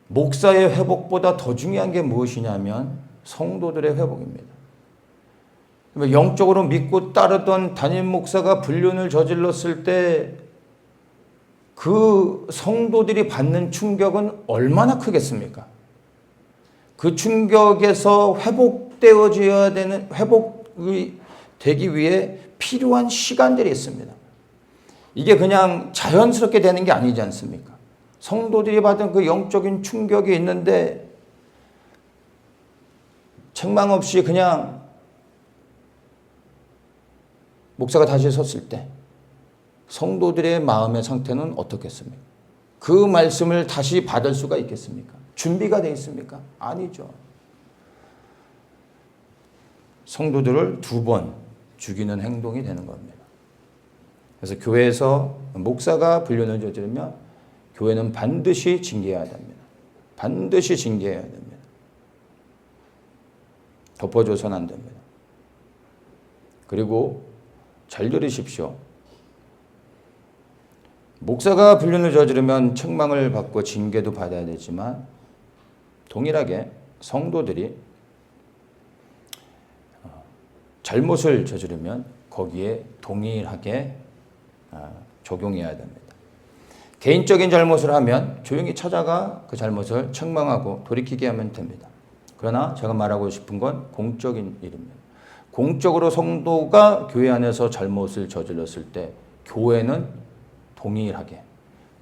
목사의 회복보다 더 중요한 게 무엇이냐면 성도들의 회복입니다. 영적으로 믿고 따르던 담임 목사가 불륜을 저질렀을 때 그 성도들이 받는 충격은 얼마나 크겠습니까? 그 충격에서 회복되어져야 되는, 회복이 되기 위해 필요한 시간들이 있습니다. 이게 그냥 자연스럽게 되는 게 아니지 않습니까? 성도들이 받은 그 영적인 충격이 있는데 책망 없이 그냥 목사가 다시 섰을 때 성도들의 마음의 상태는 어떻겠습니까? 그 말씀을 다시 받을 수가 있겠습니까? 준비가 되어 있습니까? 아니죠. 성도들을 2번 죽이는 행동이 되는 겁니다. 그래서 교회에서 목사가 불륜을 저지르면 교회는 반드시 징계해야 됩니다. 반드시 징계해야 됩니다. 덮어줘서는 안 됩니다. 그리고 잘 들으십시오. 목사가 불륜을 저지르면 책망을 받고 징계도 받아야 되지만 동일하게 성도들이 잘못을 저지르면 거기에 동일하게 적용해야 됩니다. 개인적인 잘못을 하면 조용히 찾아가 그 잘못을 책망하고 돌이키게 하면 됩니다. 그러나 제가 말하고 싶은 건 공적인 일입니다. 공적으로 성도가 교회 안에서 잘못을 저질렀을 때 교회는 동일하게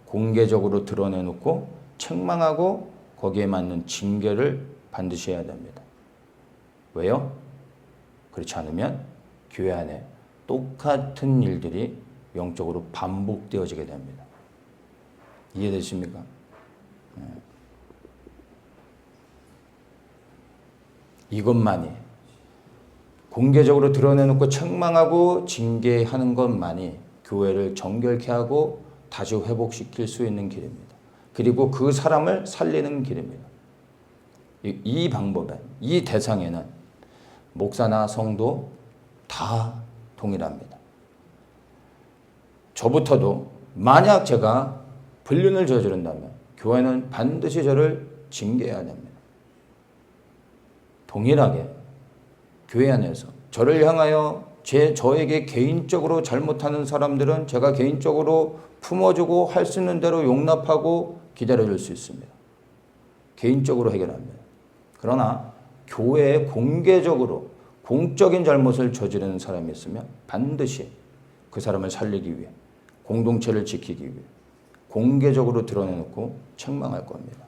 공개적으로 드러내놓고 책망하고 거기에 맞는 징계를 반드시 해야 됩니다. 왜요? 그렇지 않으면 교회 안에 똑같은 일들이 영적으로 반복되어지게 됩니다. 이해되십니까? 이것만이, 공개적으로 드러내놓고 책망하고 징계하는 것만이 교회를 정결케 하고 다시 회복시킬 수 있는 길입니다. 그리고 그 사람을 살리는 길입니다. 이 방법에, 이 대상에는 목사나 성도 다 동일합니다. 저부터도 만약 제가 불륜을 저지른다면 교회는 반드시 저를 징계해야 됩니다. 동일하게 교회 안에서 저를 향하여 저에게 개인적으로 잘못하는 사람들은 제가 개인적으로 품어주고 할 수 있는 대로 용납하고 기다려줄 수 있습니다. 개인적으로 해결합니다. 그러나 교회에 공개적으로 공적인 잘못을 저지르는 사람이 있으면 반드시 그 사람을 살리기 위해 공동체를 지키기 위해 공개적으로 드러내놓고 책망할 겁니다.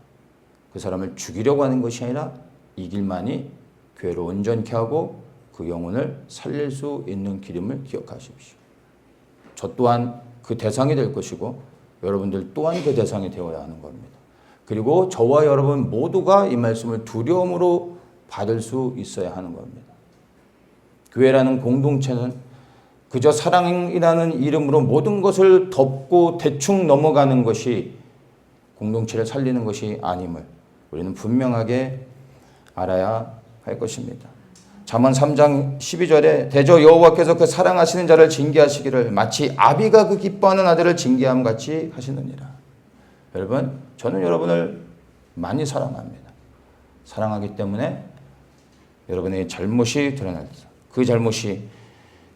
그 사람을 죽이려고 하는 것이 아니라 이 길만이 교회를 온전케 하고 그 영혼을 살릴 수 있는 길임을 기억하십시오. 저 또한 그 대상이 될 것이고 여러분들 또한 그 대상이 되어야 하는 겁니다. 그리고 저와 여러분 모두가 이 말씀을 두려움으로 받을 수 있어야 하는 겁니다. 교회라는 공동체는 그저 사랑이라는 이름으로 모든 것을 덮고 대충 넘어가는 것이 공동체를 살리는 것이 아님을 우리는 분명하게 알아야 할 것입니다. 잠언 3장 12절에 대저 여호와께서 그 사랑하시는 자를 징계하시기를 마치 아비가 그 기뻐하는 아들을 징계함 같이 하시느니라. 여러분, 저는 여러분을 많이 사랑합니다. 사랑하기 때문에 여러분의 잘못이 드러날 때 그 잘못이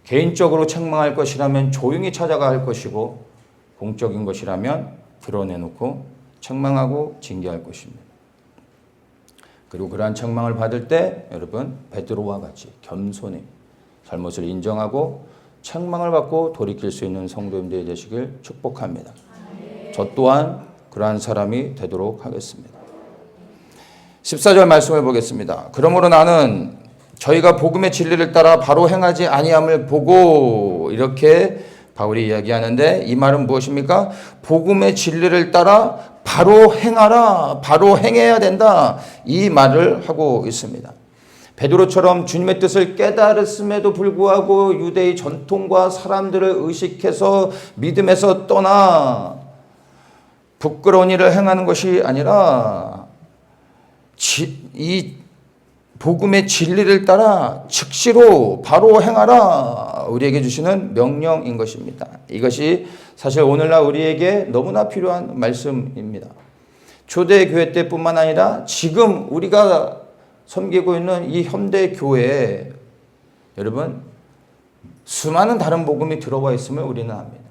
개인적으로 책망할 것이라면 조용히 찾아가 할 것이고 공적인 것이라면 드러내놓고 책망하고 징계할 것입니다. 그리고 그러한 책망을 받을 때 여러분 베드로와 같이 겸손히 잘못을 인정하고 책망을 받고 돌이킬 수 있는 성도님들이 되시길 축복합니다. 저 또한 그러한 사람이 되도록 하겠습니다. 14절 말씀을 보겠습니다. 그러므로 나는 저희가 복음의 진리를 따라 바로 행하지 아니함을 보고 이렇게 바울이 이야기하는데 이 말은 무엇입니까? 복음의 진리를 따라 바로 행하라, 바로 행해야 된다 이 말을 하고 있습니다. 베드로처럼 주님의 뜻을 깨달았음에도 불구하고 유대의 전통과 사람들을 의식해서 믿음에서 떠나 부끄러운 일을 행하는 것이 아니라 이 복음의 진리를 따라 즉시로 바로 행하라 우리에게 주시는 명령인 것입니다. 이것이 사실 오늘날 우리에게 너무나 필요한 말씀입니다. 초대교회 때뿐만 아니라 지금 우리가 섬기고 있는 이 현대 교회에 여러분 수많은 다른 복음이 들어와 있음을 우리는 압니다.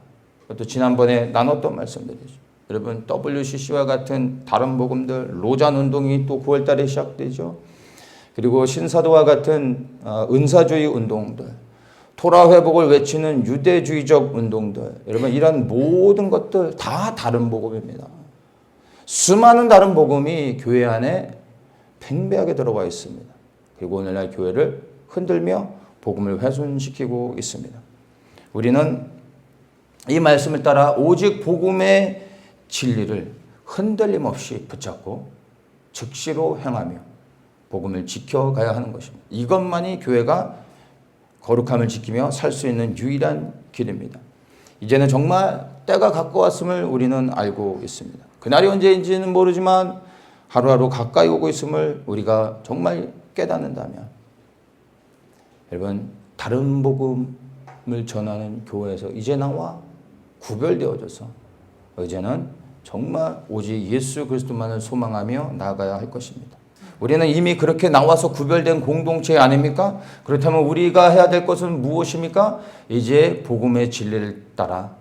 그것도 지난번에 나눴던 말씀들이죠. 여러분 WCC와 같은 다른 복음들 로잔 운동이 또 9월 달에 시작되죠. 그리고 신사도와 같은 은사주의 운동들, 토라 회복을 외치는 유대주의적 운동들, 여러분 이런 모든 것들 다 다른 복음입니다. 수많은 다른 복음이 교회 안에 팽배하게 들어와 있습니다. 그리고 오늘날 교회를 흔들며 복음을 훼손시키고 있습니다. 우리는 이 말씀을 따라 오직 복음의 진리를 흔들림 없이 붙잡고 즉시로 행하며 복음을 지켜가야 하는 것입니다. 이것만이 교회가 거룩함을 지키며 살 수 있는 유일한 길입니다. 이제는 정말 때가 가까웠음을 우리는 알고 있습니다. 그날이 언제인지는 모르지만 하루하루 가까이 오고 있음을 우리가 정말 깨닫는다면 여러분 다른 복음을 전하는 교회에서 이제 나와 구별되어져서 이제는 정말 오직 예수 그리스도만을 소망하며 나아가야 할 것입니다. 우리는 이미 그렇게 나와서 구별된 공동체 아닙니까? 그렇다면 우리가 해야 될 것은 무엇입니까? 이제 복음의 진리를 따라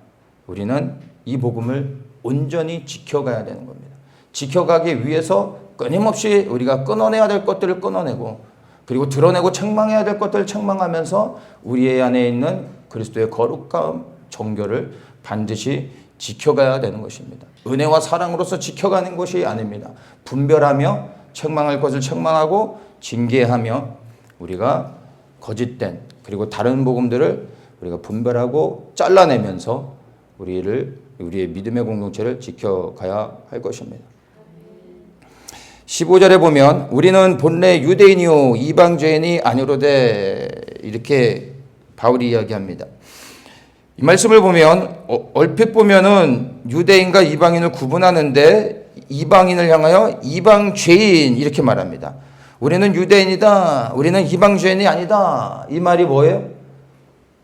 우리는 이 복음을 온전히 지켜가야 되는 겁니다. 지켜가기 위해서 끊임없이 우리가 끊어내야 될 것들을 끊어내고 그리고 드러내고 책망해야 될 것들을 책망하면서 우리의 안에 있는 그리스도의 거룩함, 정결을 반드시 지켜가야 되는 것입니다. 은혜와 사랑으로서 지켜가는 것이 아닙니다. 분별하며 책망할 것을 책망하고 징계하며 우리가 거짓된 그리고 다른 복음들을 우리가 분별하고 잘라내면서 우리의 믿음의 공동체를 지켜가야 할 것입니다. 15절에 보면 우리는 본래 유대인이요 이방죄인이 아니로되 이렇게 바울이 이야기합니다. 이 말씀을 보면 얼핏 보면은 유대인과 이방인을 구분하는데 이방인을 향하여 이방죄인 이렇게 말합니다. 우리는 유대인이다. 우리는 이방죄인이 아니다. 이 말이 뭐예요?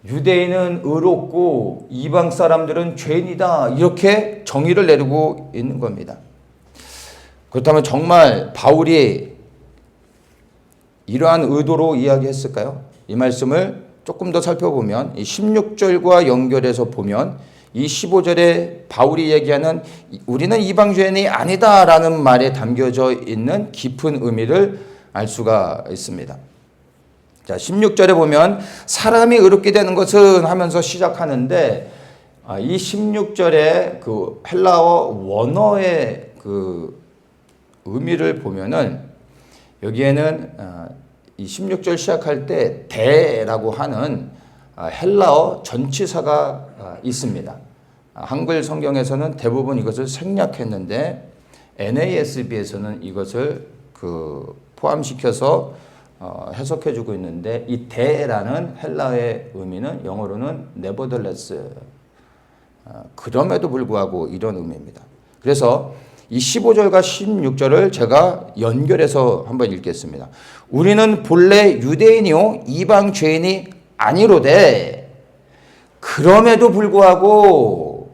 유대인은 의롭고 이방 사람들은 죄인이다. 이렇게 정의를 내리고 있는 겁니다. 그렇다면 정말 바울이 이러한 의도로 이야기했을까요? 이 말씀을 조금 더 살펴보면 이 16절과 연결해서 보면 이 15절에 바울이 얘기하는 우리는 이방주의인이 아니다라는 말에 담겨져 있는 깊은 의미를 알 수가 있습니다. 자, 16절에 보면 사람이 의롭게 되는 것은 하면서 시작하는데 이 16절에 그 헬라어 원어의 그 의미를 보면은 여기에는 이 16절 시작할 때 대라고 하는 헬라어 전치사가 있습니다. 한글 성경에서는 대부분 이것을 생략했는데 NASB에서는 이것을 포함시켜서 해석해주고 있는데 이 대라는 헬라어의 의미는 영어로는 nevertheless, 그럼에도 불구하고 이런 의미입니다. 그래서 이 15절과 16절을 제가 연결해서 한번 읽겠습니다. 우리는 본래 유대인이요 이방 죄인이 아니로되 그럼에도 불구하고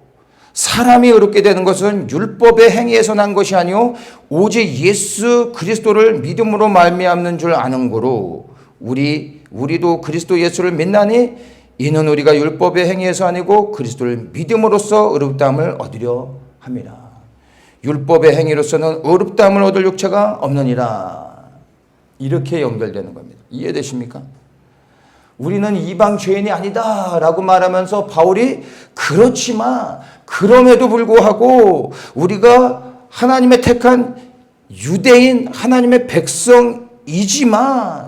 사람이 의롭게 되는 것은 율법의 행위에서 난 것이 아니요 오직 예수 그리스도를 믿음으로 말미암는 줄 아는 고로 우리도 그리스도 예수를 믿나니 이는 우리가 율법의 행위에서 아니고 그리스도를 믿음으로써 의롭다함을 얻으려 함이라. 율법의 행위로서는 의롭다함을 얻을 육체가 없느니라. 이렇게 연결되는 겁니다. 이해되십니까? 우리는 이방 죄인이 아니다 라고 말하면서 바울이 그렇지만 그럼에도 불구하고 우리가 하나님의 택한 유대인 하나님의 백성이지만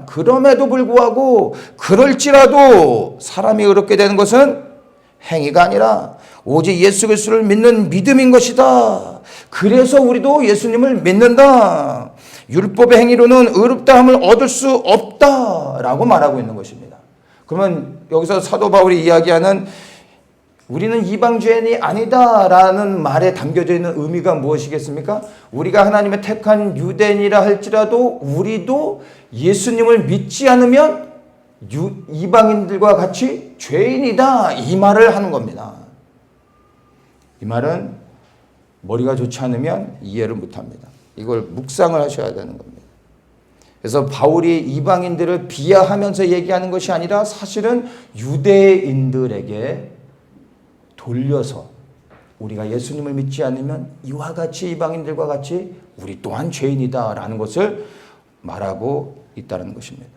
그럼에도 불구하고 그럴지라도 사람이 의롭게 되는 것은 행위가 아니라 오직 예수 그리스도를 믿는 믿음인 것이다. 그래서 우리도 예수님을 믿는다. 율법의 행위로는 의롭다함을 얻을 수 없다라고 말하고 있는 것입니다. 그러면 여기서 사도 바울이 이야기하는 우리는 이방주의인이 아니다라는 말에 담겨져 있는 의미가 무엇이겠습니까? 우리가 하나님의 택한 유대인이라 할지라도 우리도 예수님을 믿지 않으면 이방인들과 같이 죄인이다 이 말을 하는 겁니다. 이 말은 머리가 좋지 않으면 이해를 못합니다. 이걸 묵상을 하셔야 되는 겁니다. 그래서 바울이 이방인들을 비하하면서 얘기하는 것이 아니라 사실은 유대인들에게 돌려서 우리가 예수님을 믿지 않으면 이와 같이 이방인들과 같이 우리 또한 죄인이다라는 것을 말하고 있다는 것입니다.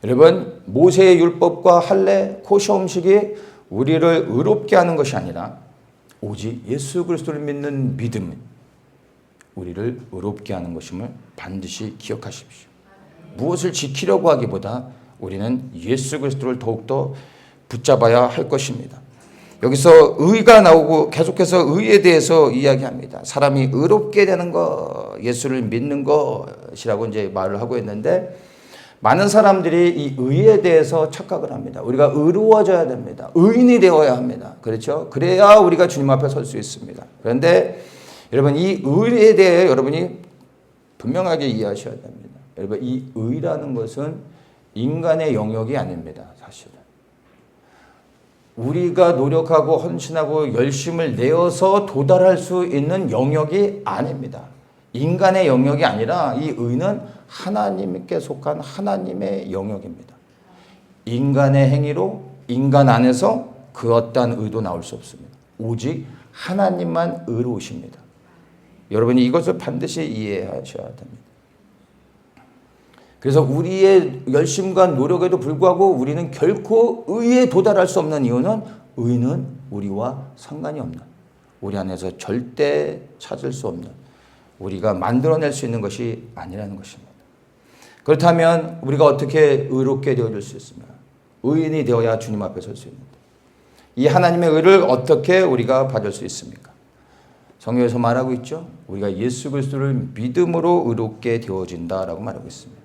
여러분, 모세의 율법과 할례, 코셔 음식이 우리를 의롭게 하는 것이 아니라 오직 예수 그리스도를 믿는 믿음은 우리를 의롭게 하는 것임을 반드시 기억하십시오. 무엇을 지키려고 하기보다 우리는 예수 그리스도를 더욱더 붙잡아야 할 것입니다. 여기서 의가 나오고 계속해서 의에 대해서 이야기합니다. 사람이 의롭게 되는 것, 예수를 믿는 것이라고 이제 말을 하고 있는데 많은 사람들이 이 의에 대해서 착각을 합니다. 우리가 의로워져야 됩니다. 의인이 되어야 합니다. 그렇죠? 그래야 우리가 주님 앞에 설 수 있습니다. 그런데 여러분 이 의에 대해 여러분이 분명하게 이해하셔야 됩니다. 여러분 이 의라는 것은 인간의 영역이 아닙니다. 사실은. 우리가 노력하고 헌신하고 열심을 내어서 도달할 수 있는 영역이 아닙니다. 인간의 영역이 아니라 이 의는 하나님께 속한 하나님의 영역입니다. 인간의 행위로 인간 안에서 그 어떠한 의도 나올 수 없습니다. 오직 하나님만 의로우십니다. 여러분이 이것을 반드시 이해하셔야 됩니다. 그래서 우리의 열심과 노력에도 불구하고 우리는 결코 의에 도달할 수 없는 이유는 의는 우리와 상관이 없는, 우리 안에서 절대 찾을 수 없는, 우리가 만들어낼 수 있는 것이 아니라는 것입니다. 그렇다면 우리가 어떻게 의롭게 되어질 수 있습니까? 의인이 되어야 주님 앞에 설 수 있는데 이 하나님의 의를 어떻게 우리가 받을 수 있습니까? 성경에서 말하고 있죠. 우리가 예수 그리스도를 믿음으로 의롭게 되어진다라고 말하고 있습니다.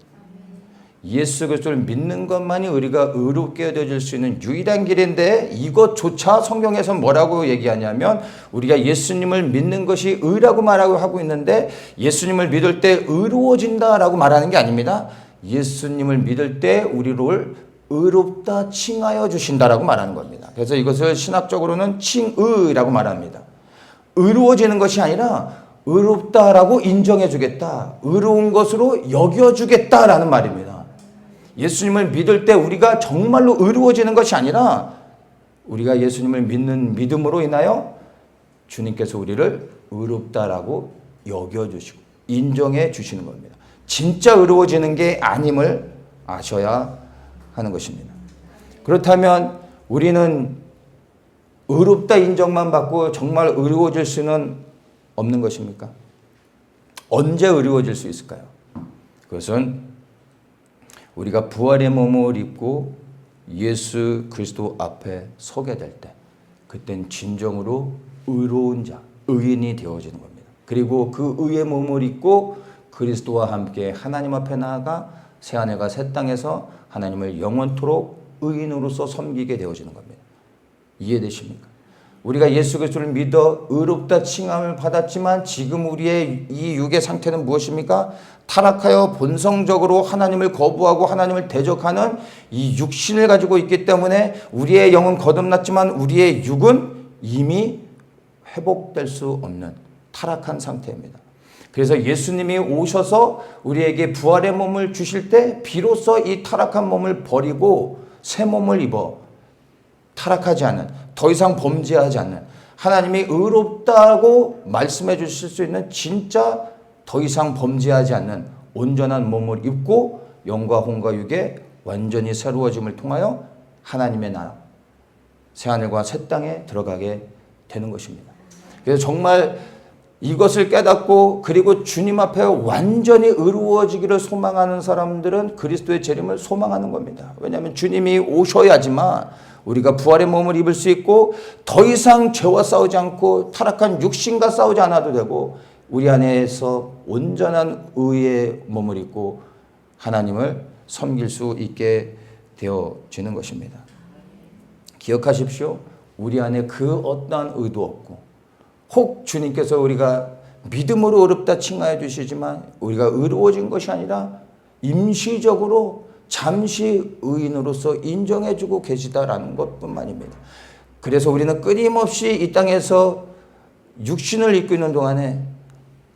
예수 그리스도를 믿는 것만이 우리가 의롭게 되어질 수 있는 유일한 길인데 이것조차 성경에서 뭐라고 얘기하냐면 우리가 예수님을 믿는 것이 의라고 말하고 하고 있는데 예수님을 믿을 때 의로워진다라고 말하는 게 아닙니다. 예수님을 믿을 때 우리를 의롭다 칭하여 주신다라고 말하는 겁니다. 그래서 이것을 신학적으로는 칭의라고 말합니다. 의로워지는 것이 아니라 의롭다라고 인정해 주겠다. 의로운 것으로 여겨주겠다라는 말입니다. 예수님을 믿을 때 우리가 정말로 의로워지는 것이 아니라 우리가 예수님을 믿는 믿음으로 인하여 주님께서 우리를 의롭다라고 여겨주시고 인정해 주시는 겁니다. 진짜 의로워지는 게 아님을 아셔야 하는 것입니다. 그렇다면 우리는 의롭다 인정만 받고 정말 의로워질 수는 없는 것입니까? 언제 의로워질 수 있을까요? 그것은 우리가 부활의 몸을 입고 예수 그리스도 앞에 서게 될 때, 그땐 진정으로 의로운 자, 의인이 되어지는 겁니다. 그리고 그 의의 몸을 입고 그리스도와 함께 하나님 앞에 나아가 새하늘과 새 땅에서 하나님을 영원토록 의인으로서 섬기게 되어지는 겁니다. 이해되십니까? 우리가 예수 그리스도를 믿어 의롭다 칭함을 받았지만 지금 우리의 이 육의 상태는 무엇입니까? 타락하여 본성적으로 하나님을 거부하고 하나님을 대적하는 이 육신을 가지고 있기 때문에 우리의 영은 거듭났지만 우리의 육은 이미 회복될 수 없는 타락한 상태입니다. 그래서 예수님이 오셔서 우리에게 부활의 몸을 주실 때 비로소 이 타락한 몸을 버리고 새 몸을 입어 타락하지 않는, 더 이상 범죄하지 않는, 하나님이 의롭다고 말씀해 주실 수 있는 진짜 더 이상 범죄하지 않는 온전한 몸을 입고 영과 혼과 육에 완전히 새로워짐을 통하여 하나님의 나라, 새하늘과 새 땅에 들어가게 되는 것입니다. 그래서 정말 이것을 깨닫고 그리고 주님 앞에 완전히 의로워지기를 소망하는 사람들은 그리스도의 재림을 소망하는 겁니다. 왜냐하면 주님이 오셔야지만 우리가 부활의 몸을 입을 수 있고 더 이상 죄와 싸우지 않고 타락한 육신과 싸우지 않아도 되고 우리 안에서 온전한 의의 몸을 입고 하나님을 섬길 수 있게 되어지는 것입니다. 기억하십시오. 우리 안에 그 어떠한 의도 없고 혹 주님께서 우리가 믿음으로 의롭다 칭하여 주시지만 우리가 의로워진 것이 아니라 임시적으로 잠시 의인으로서 인정해주고 계시다라는 것뿐만입니다. 그래서 우리는 끊임없이 이 땅에서 육신을 입고 있는 동안에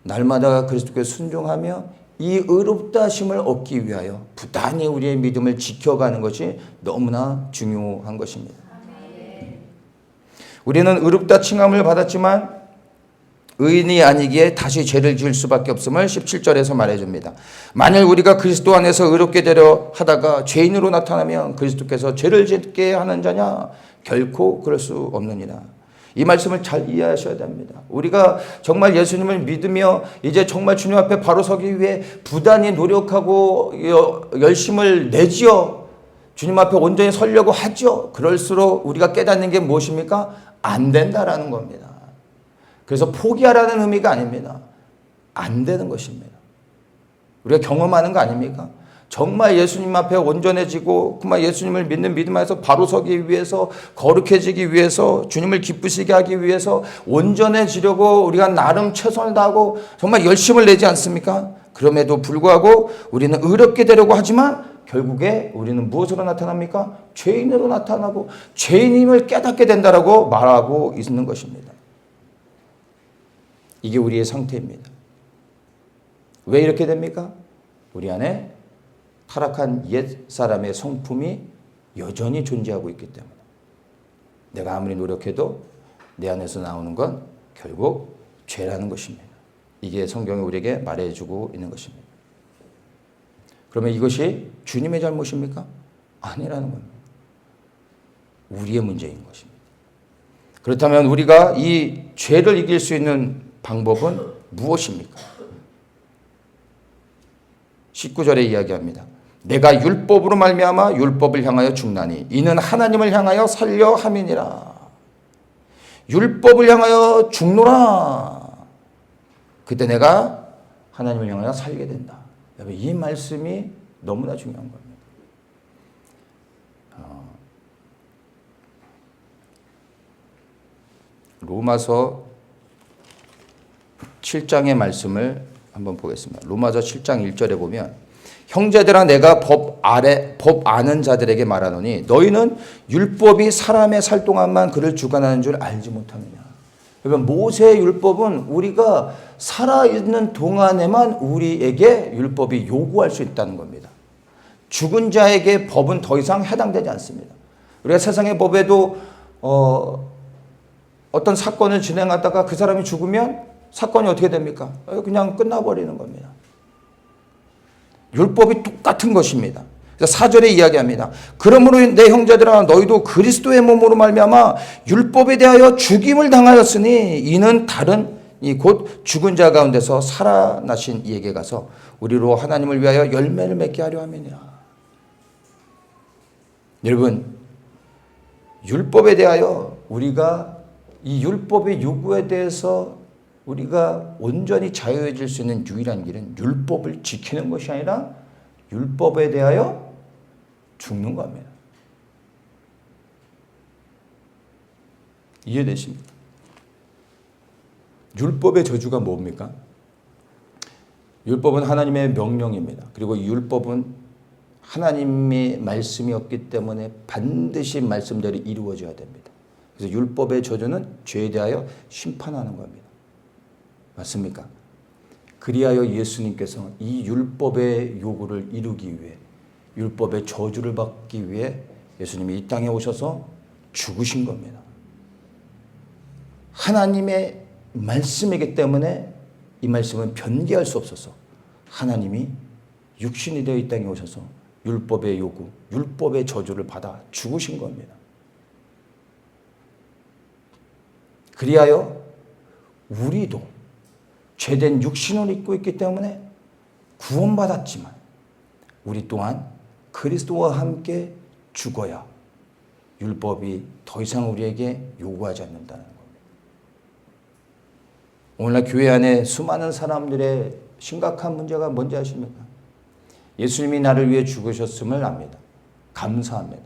날마다 그리스도께 순종하며 이 의롭다 하심을 얻기 위하여 부단히 우리의 믿음을 지켜가는 것이 너무나 중요한 것입니다. 우리는 의롭다 칭함을 받았지만 의인이 아니기에 다시 죄를 지을 수밖에 없음을 17절에서 말해줍니다. 만일 우리가 그리스도 안에서 의롭게 되려 하다가 죄인으로 나타나면 그리스도께서 죄를 짓게 하는 자냐? 결코 그럴 수 없느니라. 이 말씀을 잘 이해하셔야 됩니다. 우리가 정말 예수님을 믿으며 이제 정말 주님 앞에 바로 서기 위해 부단히 노력하고 열심을 내지요. 주님 앞에 온전히 서려고 하죠. 그럴수록 우리가 깨닫는 게 무엇입니까? 안 된다라는 겁니다. 그래서 포기하라는 의미가 아닙니다. 안 되는 것입니다. 우리가 경험하는 거 아닙니까? 정말 예수님 앞에 온전해지고 정말 예수님을 믿는 믿음 안에서 바로 서기 위해서 거룩해지기 위해서 주님을 기쁘시게 하기 위해서 온전해지려고 우리가 나름 최선을 다하고 정말 열심을 내지 않습니까? 그럼에도 불구하고 우리는 의롭게 되려고 하지만 결국에 우리는 무엇으로 나타납니까? 죄인으로 나타나고 죄인임을 깨닫게 된다라고 말하고 있는 것입니다. 이게 우리의 상태입니다. 왜 이렇게 됩니까? 우리 안에 타락한 옛 사람의 성품이 여전히 존재하고 있기 때문에 내가 아무리 노력해도 내 안에서 나오는 건 결국 죄라는 것입니다. 이게 성경이 우리에게 말해주고 있는 것입니다. 그러면 이것이 주님의 잘못입니까? 아니라는 겁니다. 우리의 문제인 것입니다. 그렇다면 우리가 이 죄를 이길 수 있는 방법은 무엇입니까? 19절에 이야기합니다. 내가 율법으로 말미암아 율법을 향하여 죽나니 이는 하나님을 향하여 살려 함이니라. 율법을 향하여 죽노라. 그때 내가 하나님을 향하여 살게 된다. 이 말씀이 너무나 중요한 겁니다. 로마서 7장의 말씀을 한번 보겠습니다. 로마서 7장 1절에 보면 형제들아 내가 법 아는 자들에게 말하노니 너희는 율법이 사람의 살 동안만 그를 주관하는 줄 알지 못하느냐. 그러니까 모세의 율법은 우리가 살아있는 동안에만 우리에게 율법이 요구할 수 있다는 겁니다. 죽은 자에게 법은 더 이상 해당되지 않습니다. 우리가 세상의 법에도 어떤 사건을 진행하다가 그 사람이 죽으면 사건이 어떻게 됩니까? 그냥 끝나버리는 겁니다. 율법이 똑같은 것입니다. 4절에 이야기합니다. 그러므로 내 형제들아 너희도 그리스도의 몸으로 말미암아 율법에 대하여 죽임을 당하였으니 이는 다른 이 곧 죽은 자 가운데서 살아나신 이에게 가서 우리로 하나님을 위하여 열매를 맺게 하려 함이니라. 여러분, 율법에 대하여 우리가 이 율법의 요구에 대해서 우리가 온전히 자유해질 수 있는 유일한 길은 율법을 지키는 것이 아니라 율법에 대하여 죽는 겁니다. 이해되십니까? 율법의 저주가 뭡니까? 율법은 하나님의 명령입니다. 그리고 율법은 하나님의 말씀이었기 때문에 반드시 말씀대로 이루어져야 됩니다. 그래서 율법의 저주는 죄에 대하여 심판하는 겁니다. 맞습니까? 그리하여 예수님께서 이 율법의 요구를 이루기 위해 율법의 저주를 받기 위해 예수님이 이 땅에 오셔서 죽으신 겁니다. 하나님의 말씀이기 때문에 이 말씀은 변개할 수 없어서 하나님이 육신이 되어 이 땅에 오셔서 율법의 요구, 율법의 저주를 받아 죽으신 겁니다. 그리하여 우리도 죄된 육신을 입고 있기 때문에 구원받았지만 우리 또한 그리스도와 함께 죽어야 율법이 더 이상 우리에게 요구하지 않는다는 겁니다. 오늘날 교회 안에 수많은 사람들의 심각한 문제가 뭔지 아십니까? 예수님이 나를 위해 죽으셨음을 압니다. 감사합니다.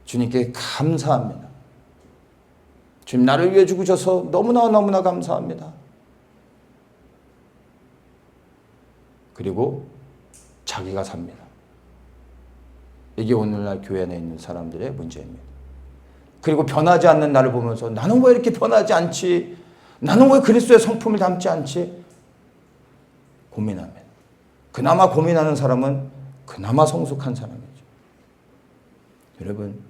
주님께 감사합니다. 주님 나를 위해 죽으셔서 너무나 감사합니다. 그리고 자기가 삽니다. 이게 오늘날 교회 안에 있는 사람들의 문제입니다. 그리고 변하지 않는 나를 보면서 나는 왜 이렇게 변하지 않지? 나는 왜 그리스도의 성품을 담지 않지? 고민합니다. 그나마 고민하는 사람은 그나마 성숙한 사람이죠. 여러분,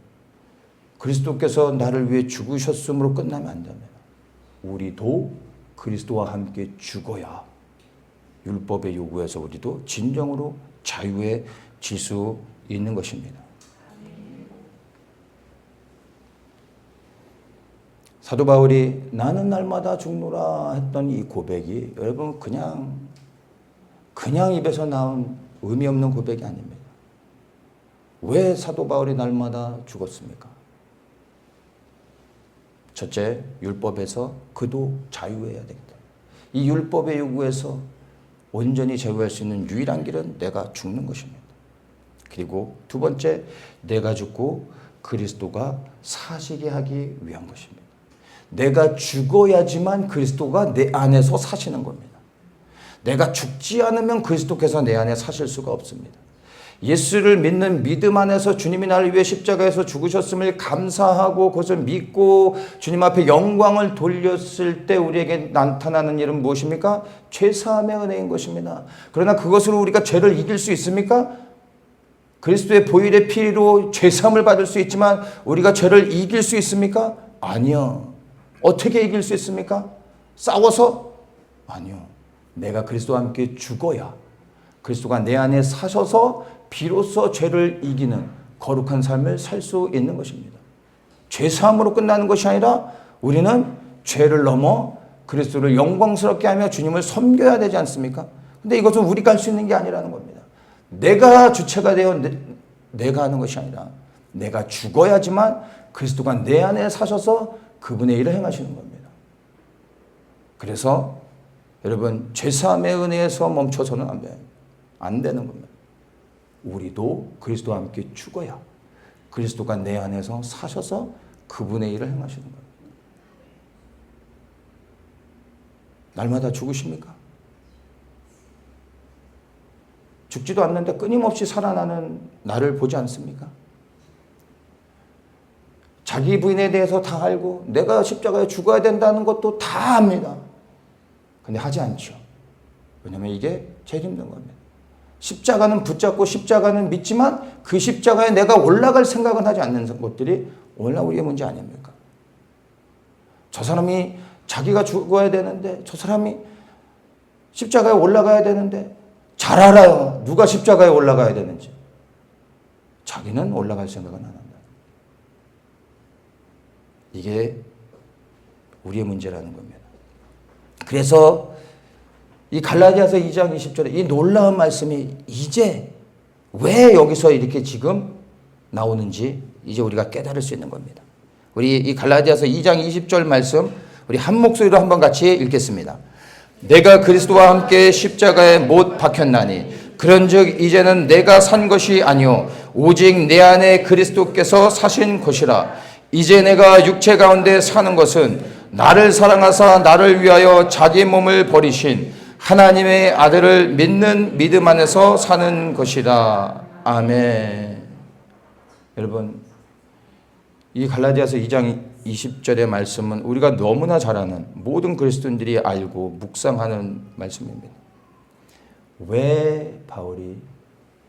그리스도께서 나를 위해 죽으셨음으로 끝나면 안 됩니다. 우리도 그리스도와 함께 죽어야 율법의 요구에서 우리도 진정으로 자유해질 수 있는 것입니다. 사도 바울이 나는 날마다 죽노라 했던 이 고백이 여러분 그냥 입에서 나온 의미 없는 고백이 아닙니다. 왜 사도 바울이 날마다 죽었습니까? 첫째, 율법에서 그도 자유해야 되겠다. 이 율법의 요구에서 온전히 자유할 수 있는 유일한 길은 내가 죽는 것입니다. 그리고 두 번째, 내가 죽고 그리스도가 사시게 하기 위한 것입니다. 내가 죽어야지만 그리스도가 내 안에서 사시는 겁니다. 내가 죽지 않으면 그리스도께서 내 안에 사실 수가 없습니다. 예수를 믿는 믿음 안에서 주님이 나를 위해 십자가에서 죽으셨음을 감사하고 그것을 믿고 주님 앞에 영광을 돌렸을 때 우리에게 나타나는 일은 무엇입니까? 죄사함의 은혜인 것입니다. 그러나 그것으로 우리가 죄를 이길 수 있습니까? 그리스도의 보혈의 피로 죄사함을 받을 수 있지만 우리가 죄를 이길 수 있습니까? 아니요. 어떻게 이길 수 있습니까? 싸워서? 아니요. 내가 그리스도와 함께 죽어야 그리스도가 내 안에 사셔서 비로소 죄를 이기는 거룩한 삶을 살 수 있는 것입니다. 죄사함으로 끝나는 것이 아니라 우리는 죄를 넘어 그리스도를 영광스럽게 하며 주님을 섬겨야 되지 않습니까? 근데 이것은 우리가 할 수 있는 게 아니라는 겁니다. 내가 주체가 되어 내가 하는 것이 아니라 내가 죽어야지만 그리스도가 내 안에 사셔서 그분의 일을 행하시는 겁니다. 그래서 여러분 죄사함의 은혜에서 멈춰서는 안 되는 겁니다. 우리도 그리스도와 함께 죽어야 그리스도가 내 안에서 사셔서 그분의 일을 행하시는 겁니다. 날마다 죽으십니까? 죽지도 않는데 끊임없이 살아나는 나를 보지 않습니까? 자기 부인에 대해서 다 알고 내가 십자가에 죽어야 된다는 것도 다 압니다. 근데 하지 않죠. 왜냐하면 이게 제일 힘든 겁니다. 십자가는 붙잡고 십자가는 믿지만 그 십자가에 내가 올라갈 생각은 하지 않는 것들이 오늘날 우리의 문제 아닙니까? 저 사람이 자기가 죽어야 되는데 저 사람이 십자가에 올라가야 되는데 잘 알아요. 누가 십자가에 올라가야 되는지. 자기는 올라갈 생각은 안 한다. 이게 우리의 문제라는 겁니다. 그래서 이 갈라디아서 2장 20절에 이 놀라운 말씀이 이제 왜 여기서 이렇게 지금 나오는지 이제 우리가 깨달을 수 있는 겁니다. 우리 이 갈라디아서 2장 20절 말씀 우리 한 목소리로 한번 같이 읽겠습니다. 내가 그리스도와 함께 십자가에 못 박혔나니 그런즉 이제는 내가 산 것이 아니요 오직 내 안에 그리스도께서 사신 것이라. 이제 내가 육체 가운데 사는 것은 나를 사랑하사 나를 위하여 자기 몸을 버리신 하나님의 아들을 믿는 믿음 안에서 사는 것이라. 아멘. 여러분, 이 갈라디아서 2장 20절의 말씀은 우리가 너무나 잘 아는 모든 그리스도인들이 알고 묵상하는 말씀입니다. 왜 바울이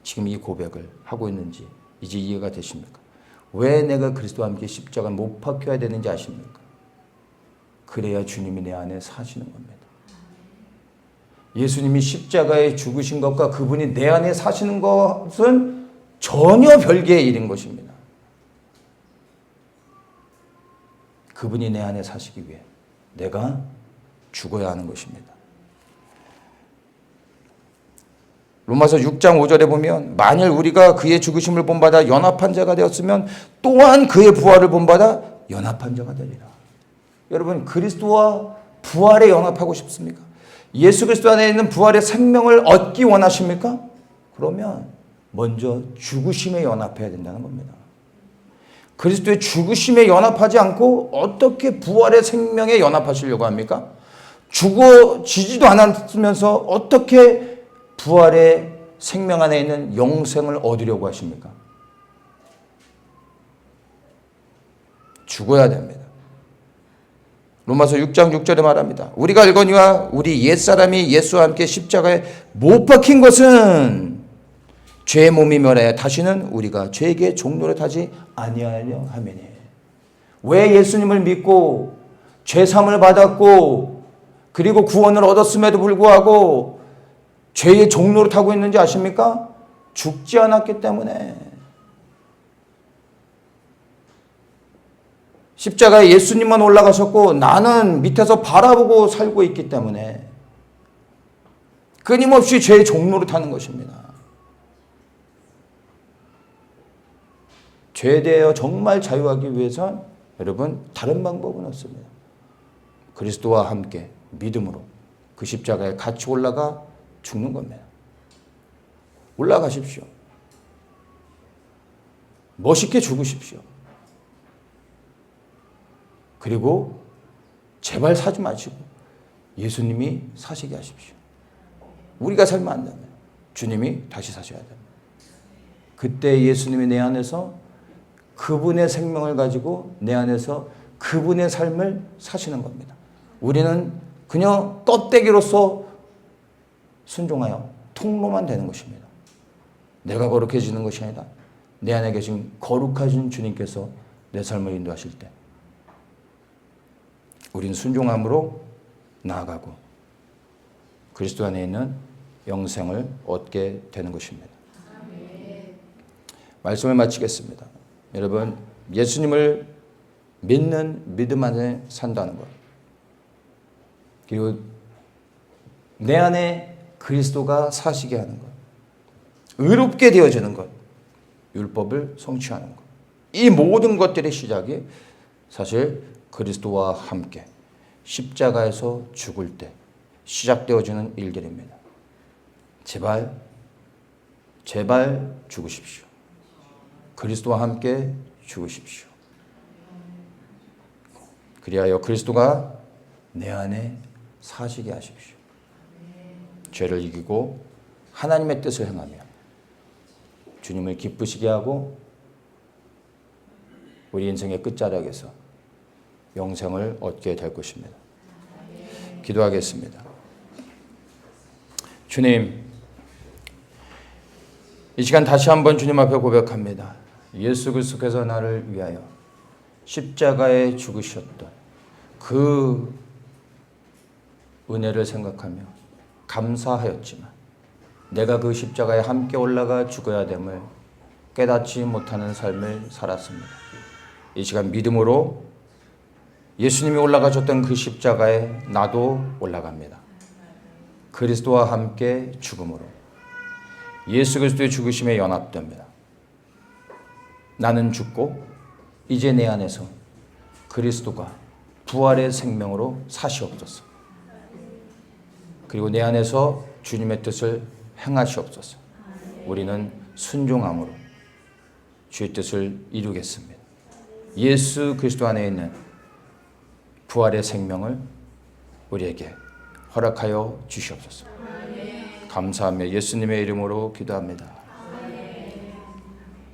지금 이 고백을 하고 있는지 이제 이해가 되십니까? 왜 내가 그리스도와 함께 십자가에 못 박혀야 되는지 아십니까? 그래야 주님이 내 안에 사시는 겁니다. 예수님이 십자가에 죽으신 것과 그분이 내 안에 사시는 것은 전혀 별개의 일인 것입니다. 그분이 내 안에 사시기 위해 내가 죽어야 하는 것입니다. 로마서 6장 5절에 보면 만일 우리가 그의 죽으심을 본받아 연합한 자가 되었으면 또한 그의 부활을 본받아 연합한 자가 되리라. 여러분, 그리스도와 부활에 연합하고 싶습니까? 예수 그리스도 안에 있는 부활의 생명을 얻기 원하십니까? 그러면 먼저 죽으심에 연합해야 된다는 겁니다. 그리스도의 죽으심에 연합하지 않고 어떻게 부활의 생명에 연합하시려고 합니까? 죽어지지도 않았으면서 어떻게 부활의 생명 안에 있는 영생을 얻으려고 하십니까? 죽어야 됩니다. 로마서 6장 6절에 말합니다. 우리가 알거니와 우리 옛사람이 예수와 함께 십자가에 못 박힌 것은 죄의 몸이 멸하여 다시는 우리가 죄에게 종노릇하지 아니하려 함이니. 왜 예수님을 믿고 죄사함을 받았고 그리고 구원을 얻었음에도 불구하고 죄의 종노릇하고 있는지 아십니까? 죽지 않았기 때문에. 십자가에 예수님만 올라가셨고 나는 밑에서 바라보고 살고 있기 때문에 끊임없이 죄의 종노릇하는 것입니다. 죄에 대하여 정말 자유하기 위해선 여러분 다른 방법은 없습니다. 그리스도와 함께 믿음으로 그 십자가에 같이 올라가 죽는 겁니다. 올라가십시오. 멋있게 죽으십시오. 그리고 제발 사지 마시고 예수님이 사시게 하십시오. 우리가 살면 안 됩니다. 주님이 다시 사셔야 됩니다. 그때 예수님이 내 안에서 그분의 생명을 가지고 내 안에서 그분의 삶을 사시는 겁니다. 우리는 그냥 껍데기로서 순종하여 통로만 되는 것입니다. 내가 거룩해지는 것이 아니라 내 안에 계신 거룩하신 주님께서 내 삶을 인도하실 때 우리는 순종함으로 나아가고 그리스도 안에 있는 영생을 얻게 되는 것입니다. 말씀을 마치겠습니다. 여러분, 예수님을 믿는 믿음 안에 산다는 것, 그리고 내 안에 그리스도가 사시게 하는 것, 의롭게 되어지는 것, 율법을 성취하는 것, 이 모든 것들의 시작이 사실 그리스도와 함께 십자가에서 죽을 때 시작되어지는 일들입니다. 제발 죽으십시오. 그리스도와 함께 죽으십시오. 그리하여 그리스도가 내 안에 사시게 하십시오. 죄를 이기고 하나님의 뜻을 행하며 주님을 기쁘시게 하고 우리 인생의 끝자락에서 영생을 얻게 될 것입니다. 기도하겠습니다. 주님, 이 시간 다시 한번 주님 앞에 고백합니다. 예수 그리스도께서 나를 위하여 십자가에 죽으셨던 그 은혜를 생각하며 감사하였지만 내가 그 십자가에 함께 올라가 죽어야 됨을 깨닫지 못하는 삶을 살았습니다. 이 시간 믿음으로 예수님이 올라가셨던 그 십자가에 나도 올라갑니다. 그리스도와 함께 죽음으로 예수 그리스도의 죽으심에 연합됩니다. 나는 죽고 이제 내 안에서 그리스도가 부활의 생명으로 사시옵소서. 그리고 내 안에서 주님의 뜻을 행하시옵소서. 우리는 순종함으로 주의 뜻을 이루겠습니다. 예수 그리스도 안에 있는 부활의 생명을 우리에게 허락하여 주시옵소서. 감사하며 예수님의 이름으로 기도합니다.